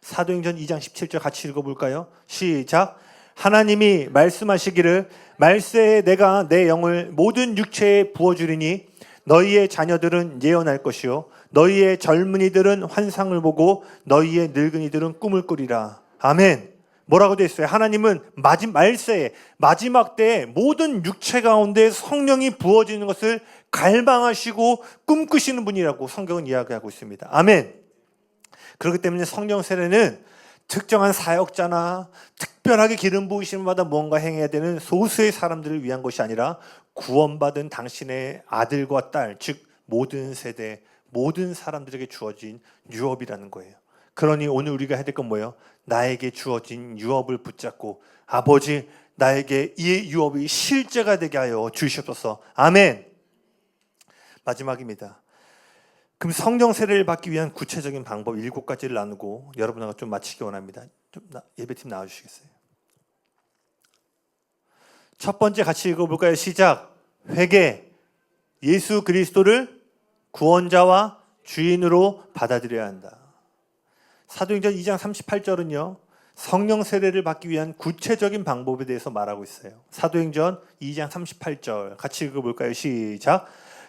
사도행전 2장 17절 같이 읽어볼까요? 시작. 하나님이 말씀하시기를 말세에 내가 내 영을 모든 육체에 부어주리니 너희의 자녀들은 예언할 것이요 너희의 젊은이들은 환상을 보고 너희의 늙은이들은 꿈을 꾸리라. 아멘. 뭐라고 되어 있어요? 하나님은 말세에 마지막 때에 모든 육체 가운데 성령이 부어지는 것을 갈망하시고 꿈꾸시는 분이라고 성경은 이야기하고 있습니다. 아멘. 그렇기 때문에 성령 세례는 특정한 사역자나 특별하게 기름 부으심을 받아 무언가 행해야 되는 소수의 사람들을 위한 것이 아니라 구원받은 당신의 아들과 딸, 즉 모든 세대, 모든 사람들에게 주어진 유업이라는 거예요. 그러니 오늘 우리가 해야 될 건 뭐예요? 나에게 주어진 유업을 붙잡고 아버지 나에게 이 유업이 실제가 되게 하여 주시옵소서. 아멘. 마지막입니다. 그럼 성령 세례를 받기 위한 구체적인 방법 7가지를 나누고 여러분과 좀 마치기 원합니다. 좀 예배팀 나와주시겠어요? 첫 번째 같이 읽어볼까요? 시작. 회개. 예수 그리스도를 구원자와 주인으로 받아들여야 한다. 사도행전 2장 38절은요, 성령 세례를 받기 위한 구체적인 방법에 대해서 말하고 있어요. 사도행전 2장 38절 같이 읽어볼까요? 시작.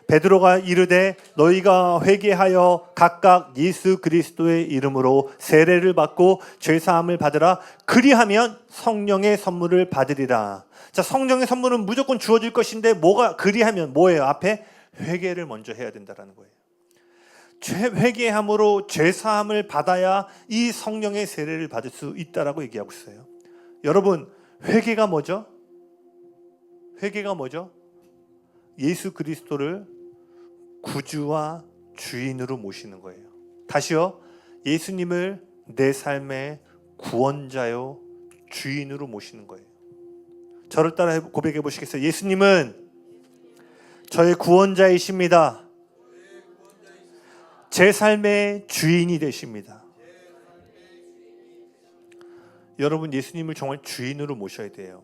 베드로가 이르되 너희가 회개하여 각각 예수 그리스도의 이름으로 세례를 받고 죄사함을 받으라. 그리하면 성령의 선물을 받으리라. 자, 성령의 선물은 무조건 주어질 것인데 뭐가 그리하면 뭐예요? 앞에 회개를 먼저 해야 된다는 거예요. 회개함으로 죄사함을 받아야 이 성령의 세례를 받을 수 있다라고 얘기하고 있어요. 여러분, 회개가 뭐죠? 회개가 뭐죠? 예수 그리스도를 구주와 주인으로 모시는 거예요. 다시요. 예수님을 내 삶의 구원자요 주인으로 모시는 거예요. 저를 따라 고백해 보시겠어요? 예수님은 저의 구원자이십니다. 제 삶의 주인이 되십니다. 여러분, 예수님을 정말 주인으로 모셔야 돼요.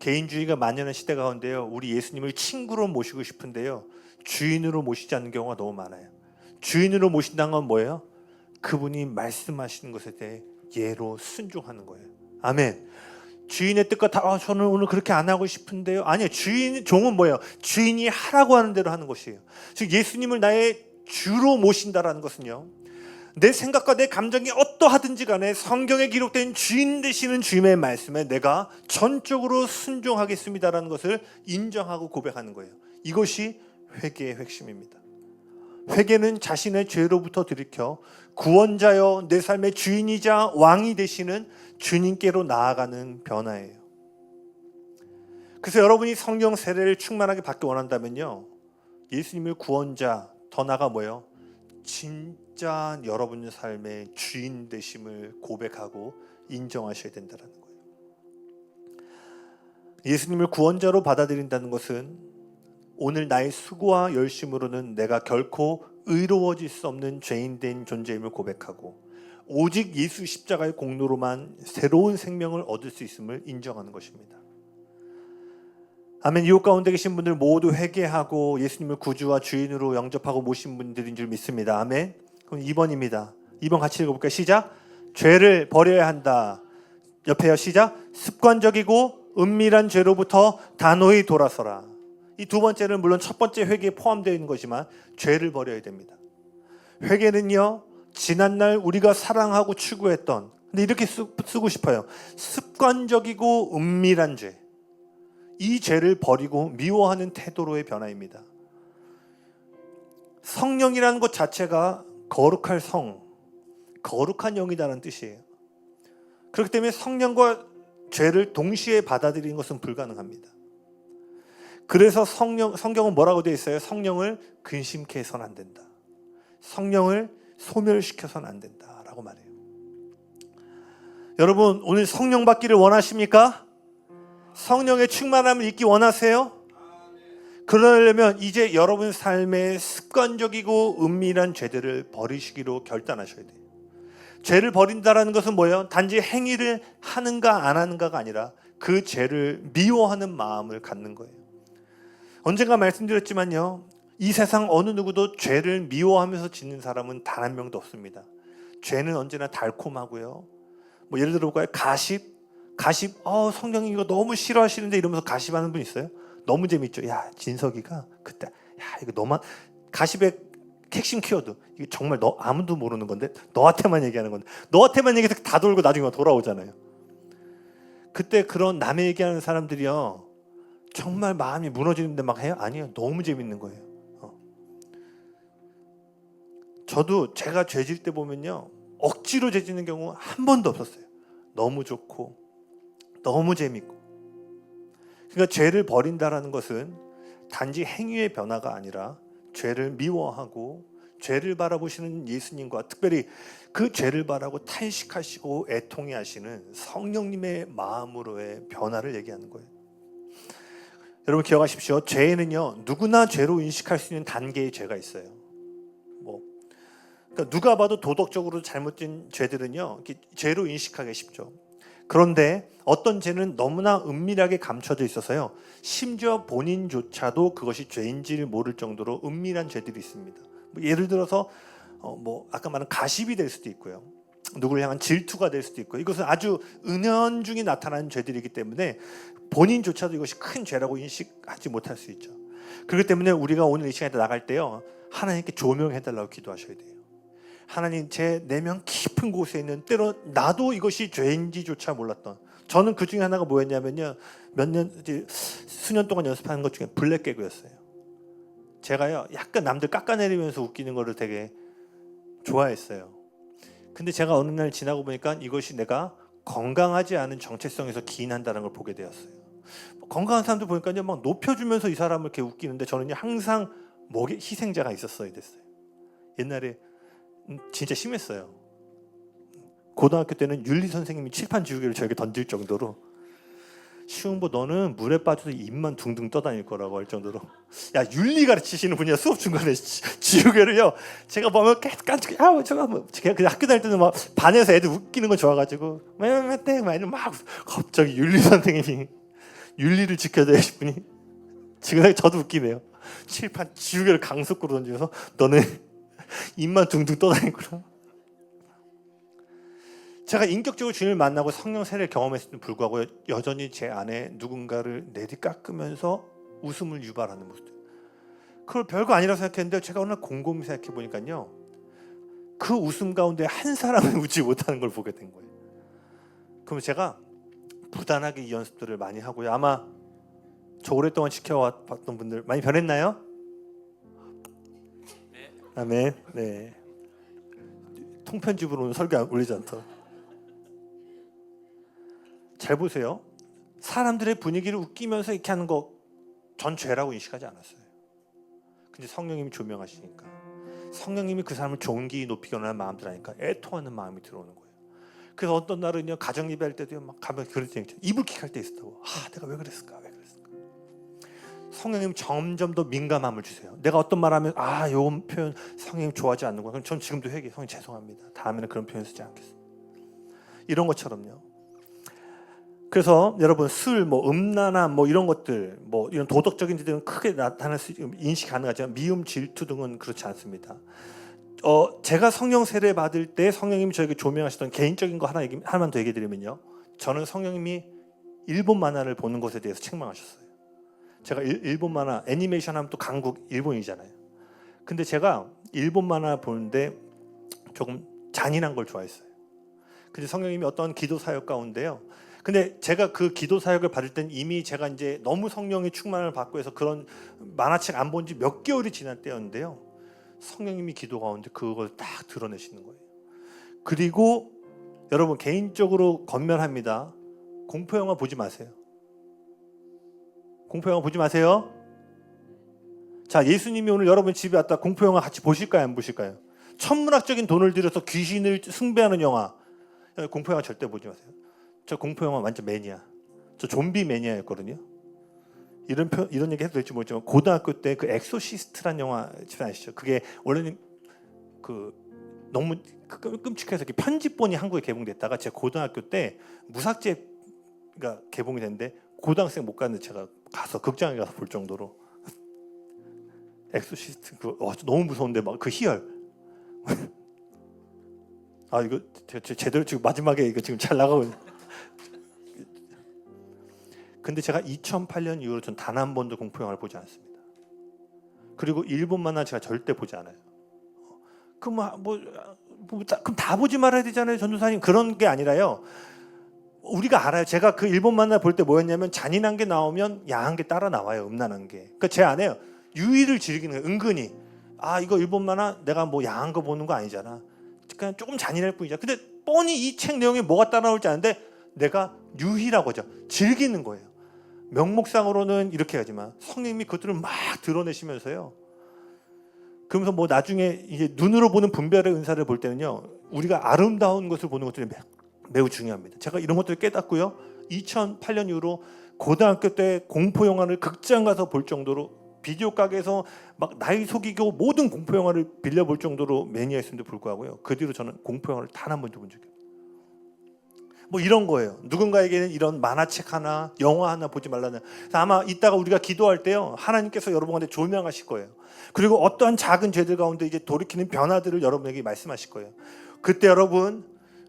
개인주의가 만연한 시대 가운데요, 우리 예수님을 친구로 모시고 싶은데요, 주인으로 모시지 않는 경우가 너무 많아요. 주인으로 모신다는 건 뭐예요? 그분이 말씀하시는 것에 대해 예로 순종하는 거예요. 아멘. 주인의 뜻과 저는 오늘 그렇게 안 하고 싶은데요. 아니요. 종은 뭐예요? 주인이 하라고 하는 대로 하는 것이에요. 즉 예수님을 나의 주로 모신다라는 것은요, 내 생각과 내 감정이 어떠하든지 간에 성경에 기록된 주인 되시는 주님의 말씀에 내가 전적으로 순종하겠습니다라는 것을 인정하고 고백하는 거예요. 이것이 회개의 핵심입니다. 회개는 자신의 죄로부터 들이켜 구원자여 내 삶의 주인이자 왕이 되시는 주님께로 나아가는 변화예요. 그래서 여러분이 성령 세례를 충만하게 받기 원한다면요, 예수님을 구원자, 더 나아가 진짜 여러분의 삶의 주인 되심을 고백하고 인정하셔야 된다는 거예요. 예수님을 구원자로 받아들인다는 것은 오늘 나의 수고와 열심으로는 내가 결코 의로워질 수 없는 죄인된 존재임을 고백하고 오직 예수 십자가의 공로로만 새로운 생명을 얻을 수 있음을 인정하는 것입니다. 아멘. 이곳 가운데 계신 분들 모두 회개하고 예수님을 구주와 주인으로 영접하고 모신 분들인 줄 믿습니다. 아멘. 그럼 2번입니다. 2번 같이 읽어볼까요? 시작. 죄를 버려야 한다. 옆에요. 시작. 습관적이고 은밀한 죄로부터 단호히 돌아서라. 이 두 번째는 물론 첫 번째 회개에 포함되어 있는 거지만 죄를 버려야 됩니다. 회개는요, 지난날 우리가 사랑하고 추구했던, 근데 이렇게 쓰고 싶어요. 습관적이고 은밀한 죄. 이 죄를 버리고 미워하는 태도로의 변화입니다. 성령이라는 것 자체가 거룩할 성, 거룩한 영이라는 뜻이에요. 그렇기 때문에 성령과 죄를 동시에 받아들이는 것은 불가능합니다. 그래서 성경은 뭐라고 되어 있어요? 성령을 근심케 해서는 안 된다. 성령을 소멸시켜서는 안 된다라고 말해요. 여러분, 오늘 성령 받기를 원하십니까? 성령의 충만함을 잊기 원하세요? 그러려면 이제 여러분 삶의 습관적이고 은밀한 죄들을 버리시기로 결단하셔야 돼요. 죄를 버린다는 것은 뭐예요? 단지 행위를 하는가 안 하는가가 아니라 그 죄를 미워하는 마음을 갖는 거예요. 언젠가 말씀드렸지만요, 이 세상 어느 누구도 죄를 미워하면서 짓는 사람은 단 한 명도 없습니다. 죄는 언제나 달콤하고요. 뭐 예를 들어 볼까요? 가십, 성령이 이거 너무 싫어하시는데 이러면서 가십하는 분 있어요? 너무 재밌죠. 야, 진석이가 그때, 야, 이거 너만 가십의 핵심 키워드, 이게 정말 너 아무도 모르는 건데 너한테만 얘기하는 건데 너한테만 얘기해서 다 돌고 나중에 돌아오잖아요. 그때 그런 남의 얘기하는 사람들이요, 정말 마음이 무너지는데 막 해요? 아니에요. 너무 재밌는 거예요. 저도 제가 죄질 때 보면요, 억지로 죄지는 경우 한 번도 없었어요. 너무 좋고 너무 재밌고. 그러니까 죄를 버린다라는 것은 단지 행위의 변화가 아니라 죄를 미워하고 죄를 바라보시는 예수님과 특별히 그 죄를 바라고 탄식하시고 애통해 하시는 성령님의 마음으로의 변화를 얘기하는 거예요. 여러분 기억하십시오. 죄는요, 누구나 죄로 인식할 수 있는 단계의 죄가 있어요. 그러니까 누가 봐도 도덕적으로 잘못된 죄들은요, 죄로 인식하기 쉽죠. 그런데 어떤 죄는 너무나 은밀하게 감춰져 있어서요, 심지어 본인조차도 그것이 죄인지를 모를 정도로 은밀한 죄들이 있습니다. 예를 들어서 아까 말한 가십이 될 수도 있고요, 누구를 향한 질투가 될 수도 있고요. 이것은 아주 은연중에 나타나는 죄들이기 때문에 본인조차도 이것이 큰 죄라고 인식하지 못할 수 있죠. 그렇기 때문에 우리가 오늘 이 시간에 나갈 때요, 하나님께 조명해달라고 기도하셔야 돼요. 하나님, 제 내면 깊은 곳에 있는, 때로 나도 이것이 죄인지조차 몰랐던, 저는 그 중에 하나가 뭐였냐면요, 수년 동안 연습하는 것 중에 블랙 개그였어요. 제가요, 약간 남들 깎아내리면서 웃기는 거를 되게 좋아했어요. 근데 제가 어느 날 지나고 보니까 이것이 내가 건강하지 않은 정체성에서 기인한다는 걸 보게 되었어요. 건강한 사람들 보니까요, 막 높여주면서 이 사람을 이렇게 웃기는데 저는 항상 목에 희생자가 있었어야 됐어요. 옛날에 진짜 심했어요. 고등학교 때는 윤리 선생님이 칠판 지우개를 저에게 던질 정도로, 시흥보 너는 물에 빠져서 입만 둥둥 떠다닐 거라고 할 정도로, 야, 윤리 가르치시는 분이야. 수업 중간에 지우개를요, 제가 보면 깐죽, 제가 그냥 학교 다닐 때는 막 반에서 애들 웃기는 거 좋아가지고 막 갑자기 윤리 선생님이, 윤리를 지켜줘야 할 분이, 지금 저도 웃기네요. 칠판 지우개를 강속구로 던지면서 너는 입만 둥둥 떠다닐 거라. 제가 인격적으로 주님을 만나고 성령 세례를 경험했음에도 불구하고 여전히 제 안에 누군가를 내리깎으면서 웃음을 유발하는 모습. 그걸 별거 아니라고 생각했는데 제가 오늘 곰곰이 생각해 보니까요, 그 웃음 가운데 한 사람을 웃지 못하는 걸 보게 된 거예요. 그럼 제가 부단하게 이 연습들을 많이 하고요. 아마 저 오랫동안 지켜왔던 분들 많이 변했나요? 네. 아멘. 네. 통편집으로는 설교 올리지 않다. 잘 보세요. 사람들의 분위기를 웃기면서 이렇게 하는 거 전 죄라고 인식하지 않았어요. 근데 성령님이 조명하시니까, 성령님이 그 사람을 존귀히 높이기 원하는 마음들 하니까 애통하는 마음이 들어오는 거예요. 그래서 어떤 날은요 가정 예배할 때도 막 가면 그럴 때 이불킥할 때 있었다고. 내가 왜 그랬을까? 성령님 점점 더 민감함을 주세요. 내가 어떤 말하면 요 표현 성령님 좋아하지 않는 거야. 그럼 전 지금도 회개. 성령님 죄송합니다. 다음에는 그런 표현 쓰지 않겠습니다. 이런 것처럼요. 그래서 여러분 술, 음란함, 이런 것들, 이런 도덕적인 일들은 크게 나타날 수 인식 가능하지만 미움, 질투 등은 그렇지 않습니다. 제가 성령 세례 받을 때 성령님이 저에게 조명하셨던 개인적인 거 하나만 더 얘기해드리면요. 저는 성령님이 일본 만화를 보는 것에 대해서 책망하셨어요. 제가 일본 만화 애니메이션 하면 또 강국 일본이잖아요. 근데 제가 일본 만화 보는데 조금 잔인한 걸 좋아했어요. 근데 성령님이 어떤 기도 사역 가운데요. 근데 제가 그 기도 사역을 받을 땐 이미 제가 이제 너무 성령의 충만을 받고 해서 그런 만화책 안 본 지 몇 개월이 지난 때였는데요. 성령님이 기도 가운데 그걸 딱 드러내시는 거예요. 그리고 여러분 개인적으로 권면합니다. 공포 영화 보지 마세요. 공포 영화 보지 마세요. 자, 예수님이 오늘 여러분 집에 왔다 공포 영화 같이 보실까요, 안 보실까요? 천문학적인 돈을 들여서 귀신을 숭배하는 영화. 공포 영화 절대 보지 마세요. 저 공포 영화 완전 매니아. 저 좀비 매니아였거든요. 이런 얘기 해도 될지 모르지만 고등학교 때 그 엑소시스트란 영화 아시죠? 그게 원래는 너무 끔찍해서 편집본이 한국에 개봉됐다가 제가 고등학교 때 무삭제가 개봉이 됐는데 고등학생 못 갔는데 제가 가서 극장에 가서 볼 정도로 엑소시스트 너무 무서운데 막 그 희열. 이거 제대로 지금 마지막에 이거 지금 잘 나가고. 근데 제가 2008년 이후로 전 단 한 번도 공포 영화를 보지 않습니다. 그리고 일본 만화 제가 절대 보지 않아요. 그럼 다 보지 말아야 되잖아요, 전도사님. 그런 게 아니라요. 우리가 알아요. 제가 그 일본 만화 볼 때 뭐였냐면 잔인한 게 나오면 야한 게 따라 나와요. 음란한 게. 그러니까 제 안에요. 유의를 즐기는 거예요. 은근히. 이거 일본 만화 내가 야한 거 보는 거 아니잖아. 그냥 조금 잔인할 뿐이죠. 근데 뻔히 이 책 내용에 뭐가 따라 나올지 아는데 내가 유희라고 하죠. 즐기는 거예요. 명목상으로는 이렇게 하지만 성령님이 그것들을 막 드러내시면서요. 그러면서 나중에 이제 눈으로 보는 분별의 은사를 볼 때는요. 우리가 아름다운 것을 보는 것들이 매우 중요합니다. 제가 이런 것들을 깨닫고요. 2008년 이후로 고등학교 때 공포 영화를 극장 가서 볼 정도로 비디오 가게에서 막 나이 속이고 모든 공포 영화를 빌려볼 정도로 매니아였음에도 불구하고요. 그 뒤로 저는 공포 영화를 단 한 번도 본 적이 없어요. 이런 거예요. 누군가에게는 이런 만화책 하나, 영화 하나 보지 말라는. 아마 이따가 우리가 기도할 때요. 하나님께서 여러분한테 조명하실 거예요. 그리고 어떠한 작은 죄들 가운데 이제 돌이키는 변화들을 여러분에게 말씀하실 거예요. 그때 여러분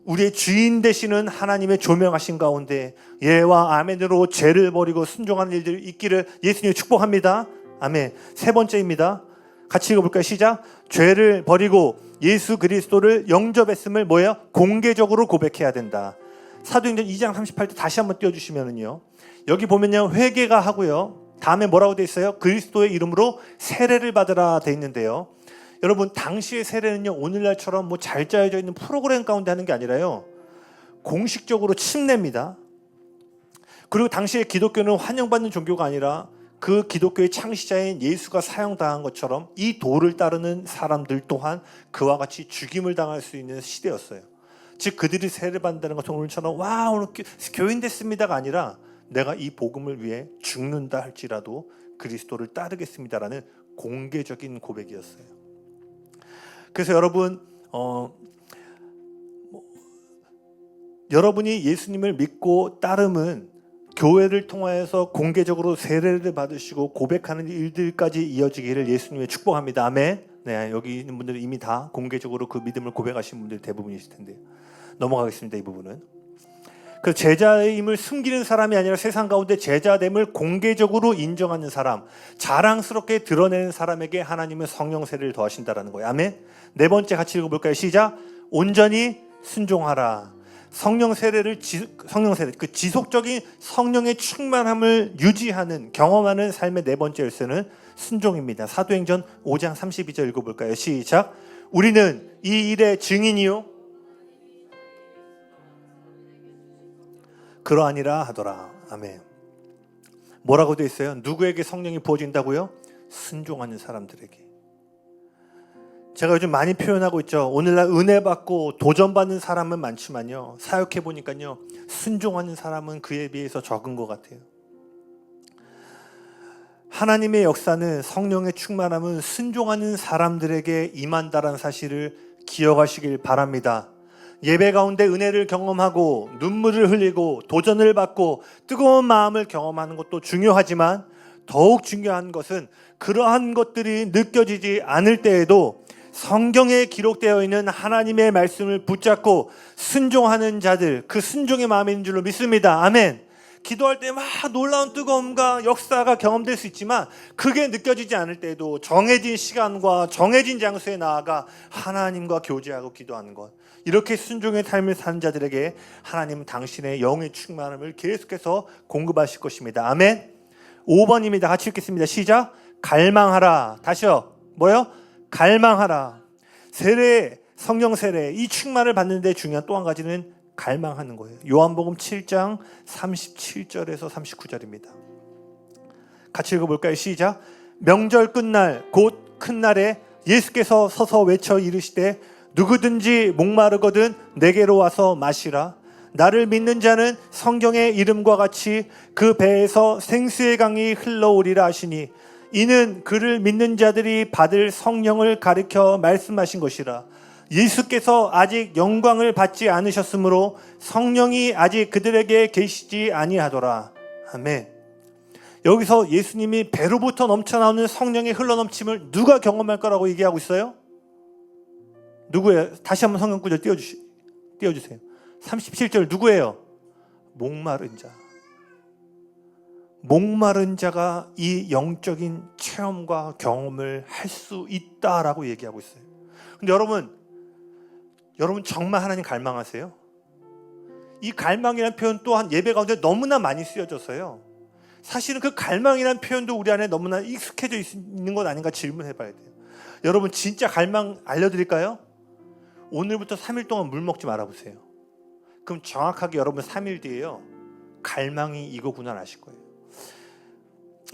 우리의 주인 되시는 하나님의 조명하신 가운데 예와 아멘으로 죄를 버리고 순종하는 일들이 있기를 예수님이 축복합니다. 아멘. 세 번째입니다. 같이 읽어볼까요? 시작. 죄를 버리고 예수 그리스도를 영접했음을 공개적으로 고백해야 된다. 사도행전 2장 38절 다시 한번 띄워주시면은요. 여기 보면요. 회개가 하고요. 다음에 뭐라고 돼 있어요? 그리스도의 이름으로 세례를 받으라 돼 있는데요. 여러분 당시의 세례는요. 오늘날처럼 잘 짜여져 있는 프로그램 가운데 하는 게 아니라요. 공식적으로 침례입니다. 그리고 당시의 기독교는 환영받는 종교가 아니라 그 기독교의 창시자인 예수가 사형당한 것처럼 이 도를 따르는 사람들 또한 그와 같이 죽임을 당할 수 있는 시대였어요. 즉 그들이 세례를 받는다는 것은 오늘처럼 와 오늘 교인 됐습니다가 아니라 내가 이 복음을 위해 죽는다 할지라도 그리스도를 따르겠습니다라는 공개적인 고백이었어요. 그래서 여러분 여러분이 예수님을 믿고 따름은 교회를 통하여서 공개적으로 세례를 받으시고 고백하는 일들까지 이어지기를 예수님의 축복합니다. 아멘. 네, 여기 있는 분들은 이미 다 공개적으로 그 믿음을 고백하신 분들이 대부분이실 텐데요. 넘어가겠습니다. 이 부분은. 그 제자임을 숨기는 사람이 아니라 세상 가운데 제자됨을 공개적으로 인정하는 사람, 자랑스럽게 드러내는 사람에게 하나님은 성령 세례를 더하신다라는 거예요. 아멘. 네 번째 같이 읽어볼까요? 시작. 온전히 순종하라. 성령 세례를 그 지속적인 성령의 충만함을 유지하는 경험하는 삶의 네 번째 열쇠는 순종입니다. 사도행전 5장 32절 읽어볼까요? 시작. 우리는 이 일의 증인이요 그러하니라 하더라. 아멘. 뭐라고 되어 있어요? 누구에게 성령이 부어진다고요? 순종하는 사람들에게. 제가 요즘 많이 표현하고 있죠. 오늘날 은혜 받고 도전받는 사람은 많지만요, 사역해 보니까요, 순종하는 사람은 그에 비해서 적은 것 같아요. 하나님의 역사는, 성령의 충만함은 순종하는 사람들에게 임한다라는 사실을 기억하시길 바랍니다. 예배 가운데 은혜를 경험하고 눈물을 흘리고 도전을 받고 뜨거운 마음을 경험하는 것도 중요하지만, 더욱 중요한 것은 그러한 것들이 느껴지지 않을 때에도 성경에 기록되어 있는 하나님의 말씀을 붙잡고 순종하는 자들, 그 순종의 마음이 있는 줄로 믿습니다. 아멘. 기도할 때 막 놀라운 뜨거움과 역사가 경험될 수 있지만, 그게 느껴지지 않을 때도 정해진 시간과 정해진 장소에 나아가 하나님과 교제하고 기도하는 것, 이렇게 순종의 삶을 사는 자들에게 하나님은 당신의 영의 충만함을 계속해서 공급하실 것입니다. 아멘. 5번입니다. 같이 읽겠습니다. 시작. 갈망하라. 다시요. 뭐요? 갈망하라. 세례, 성령 세례, 이 충만을 받는데 중요한 또 한 가지는 갈망하는 거예요. 요한복음 7장 37절에서 39절입니다. 같이 읽어볼까요? 시작. 명절 끝날 곧 큰 날에 예수께서 서서 외쳐 이르시되 누구든지 목마르거든 내게로 와서 마시라. 나를 믿는 자는 성경의 이름과 같이 그 배에서 생수의 강이 흘러오리라 하시니, 이는 그를 믿는 자들이 받을 성령을 가리켜 말씀하신 것이라. 예수께서 아직 영광을 받지 않으셨으므로 성령이 아직 그들에게 계시지 아니하더라. 아멘. 여기서 예수님이 배로부터 넘쳐나오는 성령의 흘러넘침을 누가 경험할 거라고 얘기하고 있어요? 누구예요? 다시 한번 성경 구절 띄워주세요. 37절 누구예요? 목마른 자. 목마른 자가 이 영적인 체험과 경험을 할 수 있다라고 얘기하고 있어요. 근데 여러분 정말 하나님 갈망하세요? 이 갈망이라는 표현 또한 예배 가운데 너무나 많이 쓰여져서요, 사실은 그 갈망이라는 표현도 우리 안에 너무나 익숙해져 있는 것 아닌가 질문해 봐야 돼요. 여러분 진짜 갈망 알려드릴까요? 오늘부터 3일 동안 물 먹지 말아보세요. 그럼 정확하게 여러분 3일 뒤에요, 갈망이 이거구나 아실 거예요.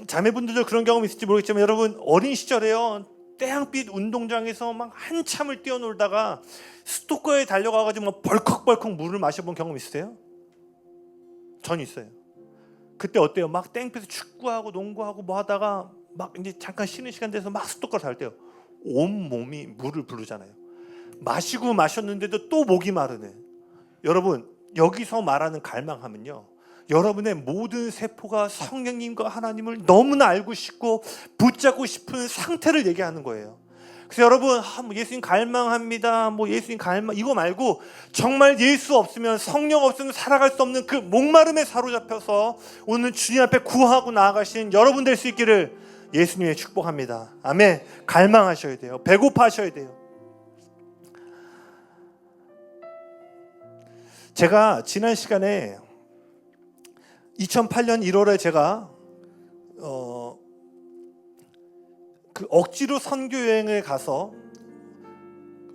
자매분들도 그런 경험 있을지 모르겠지만, 여러분 어린 시절에요, 태양빛 운동장에서 막 한참을 뛰어놀다가 수도가에 달려가가지고 막 벌컥벌컥 물을 마셔본 경험 있으세요? 전 있어요. 그때 어때요? 막 땡볕에서 축구하고 농구하고 뭐 하다가 막 이제 잠깐 쉬는 시간 돼서 막 수도가를 달 때요, 온 몸이 물을 부르잖아요. 마시고 마셨는데도 또 목이 마르네. 여러분 여기서 말하는 갈망하면요, 여러분의 모든 세포가 성령님과 하나님을 너무나 알고 싶고 붙잡고 싶은 상태를 얘기하는 거예요. 그래서 여러분 뭐 예수님 갈망합니다, 뭐 예수님 갈망, 이거 말고 정말 예수 없으면, 성령 없으면 살아갈 수 없는 그 목마름에 사로잡혀서 오늘 주님 앞에 구하고 나아가신 여러분 될 수 있기를 예수님의 축복합니다. 아멘. 갈망하셔야 돼요. 배고파하셔야 돼요. 제가 지난 시간에 2008년 1월에 제가 그 억지로 선교 여행을 가서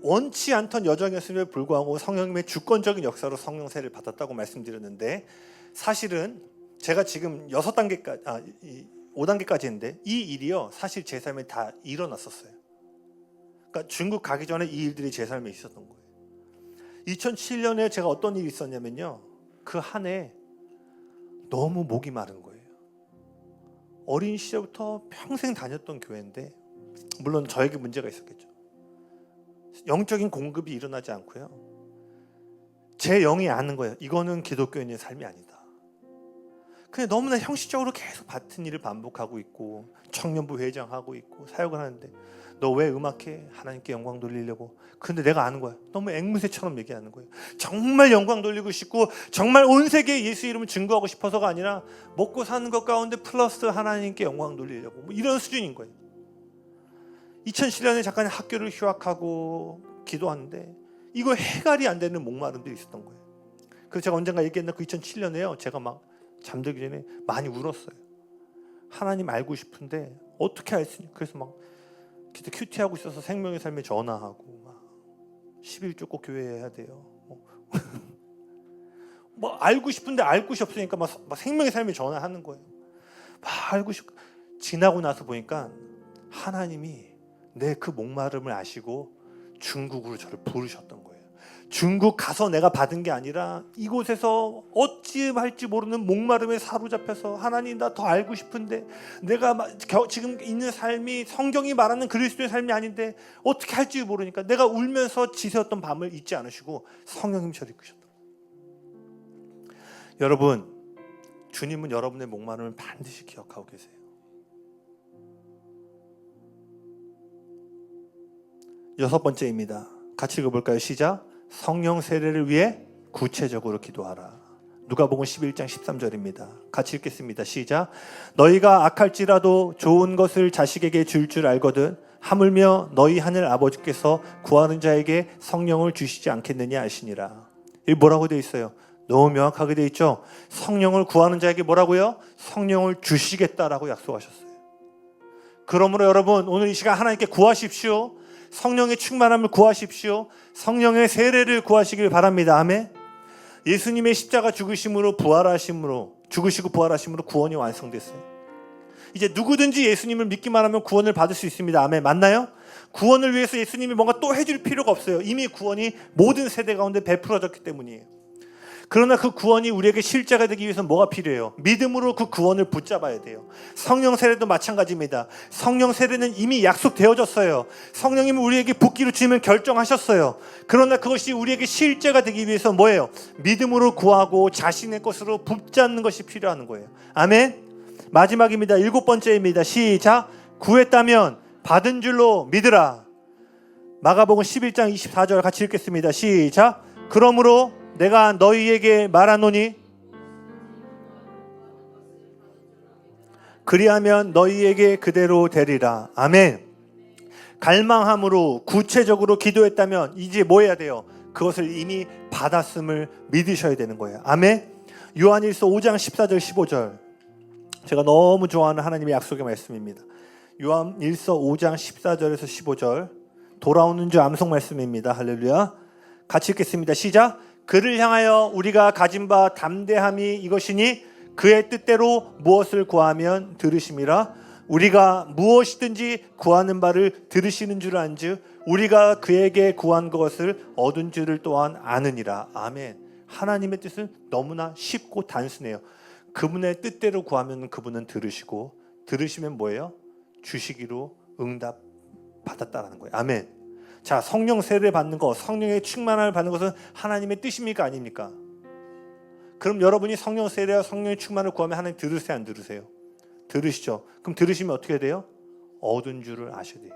원치 않던 여정이었음에도 불구하고 성령님의 주권적인 역사로 성령 세례를 받았다고 말씀드렸는데, 사실은 제가 지금 5단계까지 했는데 이 일이요, 사실 제 삶에 다 일어났었어요. 그러니까 중국 가기 전에 이 일들이 제 삶에 있었던 거예요. 2007년에 제가 어떤 일이 있었냐면요, 그 한 해 너무 목이 마른 거예요. 어린 시절부터 평생 다녔던 교회인데, 물론 저에게 문제가 있었겠죠. 영적인 공급이 일어나지 않고요, 제 영이 아는 거예요, 이거는 기독교인의 삶이 아니다. 그냥 너무나 형식적으로 계속 같은 일을 반복하고 있고, 청년부 회장하고 있고 사역을 하는데, 너 왜 음악해? 하나님께 영광 돌리려고. 근데 내가 아는 거야, 너무 앵무새처럼 얘기하는 거예요. 정말 영광 돌리고 싶고 정말 온 세계에 예수 이름을 증거하고 싶어서가 아니라, 먹고 사는 것 가운데 플러스 하나님께 영광 돌리려고, 뭐 이런 수준인 거예요. 2007년에 잠깐 학교를 휴학하고 기도하는데 이거 해결이 안 되는 목마름들이 있었던 거예요. 그래서 제가 언젠가 얘기했나, 그 2007년에요 제가 막 잠들기 전에 많이 울었어요. 하나님 알고 싶은데 어떻게 알 수 있냐. 그래서 막 기도 큐티하고 있어서 생명의 삶에 전화하고, 막 11조 꼭 교회에 해야 돼요. 뭐 알고 싶은데 알 곳이 없으니까 막 생명의 삶에 전화하는 거예요. 막 알고 싶고, 지나고 나서 보니까 하나님이 내 그 목마름을 아시고 중국으로 저를 부르셨던 거예요. 중국 가서 내가 받은 게 아니라 이곳에서 어찌 할지 모르는 목마름에 사로잡혀서 하나님 나 더 알고 싶은데 내가 지금 있는 삶이 성경이 말하는 그리스도의 삶이 아닌데 어떻게 할지 모르니까 내가 울면서 지새웠던 밤을 잊지 않으시고 성령님 저를 이끄셨다. 여러분, 주님은 여러분의 목마름을 반드시 기억하고 계세요. 여섯 번째입니다. 같이 읽어볼까요? 시작. 성령 세례를 위해 구체적으로 기도하라. 누가복음 11장 13절입니다. 같이 읽겠습니다. 시작. 너희가 악할지라도 좋은 것을 자식에게 줄 알거든 하물며 너희 하늘 아버지께서 구하는 자에게 성령을 주시지 않겠느냐 하시니라. 이 뭐라고 되어 있어요? 너무 명확하게 되어 있죠. 성령을 구하는 자에게 뭐라고요? 성령을 주시겠다라고 약속하셨어요. 그러므로 여러분 오늘 이 시간 하나님께 구하십시오. 성령의 충만함을 구하십시오. 성령의 세례를 구하시길 바랍니다. 아멘. 예수님의 십자가 죽으심으로 부활하심으로 죽으시고 부활하심으로 구원이 완성됐어요. 이제 누구든지 예수님을 믿기만 하면 구원을 받을 수 있습니다. 아멘. 맞나요? 구원을 위해서 예수님이 뭔가 또 해줄 필요가 없어요. 이미 구원이 모든 세대 가운데 베풀어졌기 때문이에요. 그러나 그 구원이 우리에게 실제가 되기 위해서는 뭐가 필요해요? 믿음으로 그 구원을 붙잡아야 돼요. 성령 세례도 마찬가지입니다. 성령 세례는 이미 약속되어졌어요. 성령님은 우리에게 붓기로 주면 결정하셨어요. 그러나 그것이 우리에게 실제가 되기 위해서 뭐예요? 믿음으로 구하고 자신의 것으로 붙잡는 것이 필요한 거예요. 아멘. 마지막입니다. 일곱 번째입니다. 시작. 구했다면 받은 줄로 믿으라. 마가복음 11장 24절 같이 읽겠습니다. 시작. 그러므로 내가 너희에게 말하노니 그리하면 너희에게 그대로 되리라. 아멘. 갈망함으로 구체적으로 기도했다면 이제 뭐 해야 돼요? 그것을 이미 받았음을 믿으셔야 되는 거예요. 아멘. 요한일서 5장 14절 15절 제가 너무 좋아하는 하나님의 약속의 말씀입니다. 요한일서 5장 14절에서 15절 돌아오는 주 암송 말씀입니다. 할렐루야. 같이 읽겠습니다. 시작. 그를 향하여 우리가 가진 바 담대함이 이것이니 그의 뜻대로 무엇을 구하면 들으심이라. 우리가 무엇이든지 구하는 바를 들으시는 줄 안즉 우리가 그에게 구한 것을 얻은 줄을 또한 아느니라. 아멘. 하나님의 뜻은 너무나 쉽고 단순해요. 그분의 뜻대로 구하면 그분은 들으시고 들으시면 뭐예요? 주시기로 응답 받았다라는 거예요. 아멘. 자, 성령 세례를 받는 것, 성령의 충만함을 받는 것은 하나님의 뜻입니까? 아닙니까? 그럼 여러분이 성령 세례와 성령의 충만을 구하면 하나님 들으세요? 안 들으세요? 들으시죠? 그럼 들으시면 어떻게 돼요? 얻은 줄을 아셔야 돼요.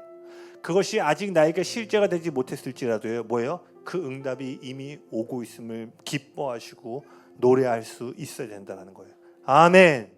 그것이 아직 나에게 실제가 되지 못했을지라도요. 뭐예요? 그 응답이 이미 오고 있음을 기뻐하시고 노래할 수 있어야 된다는 거예요. 아멘.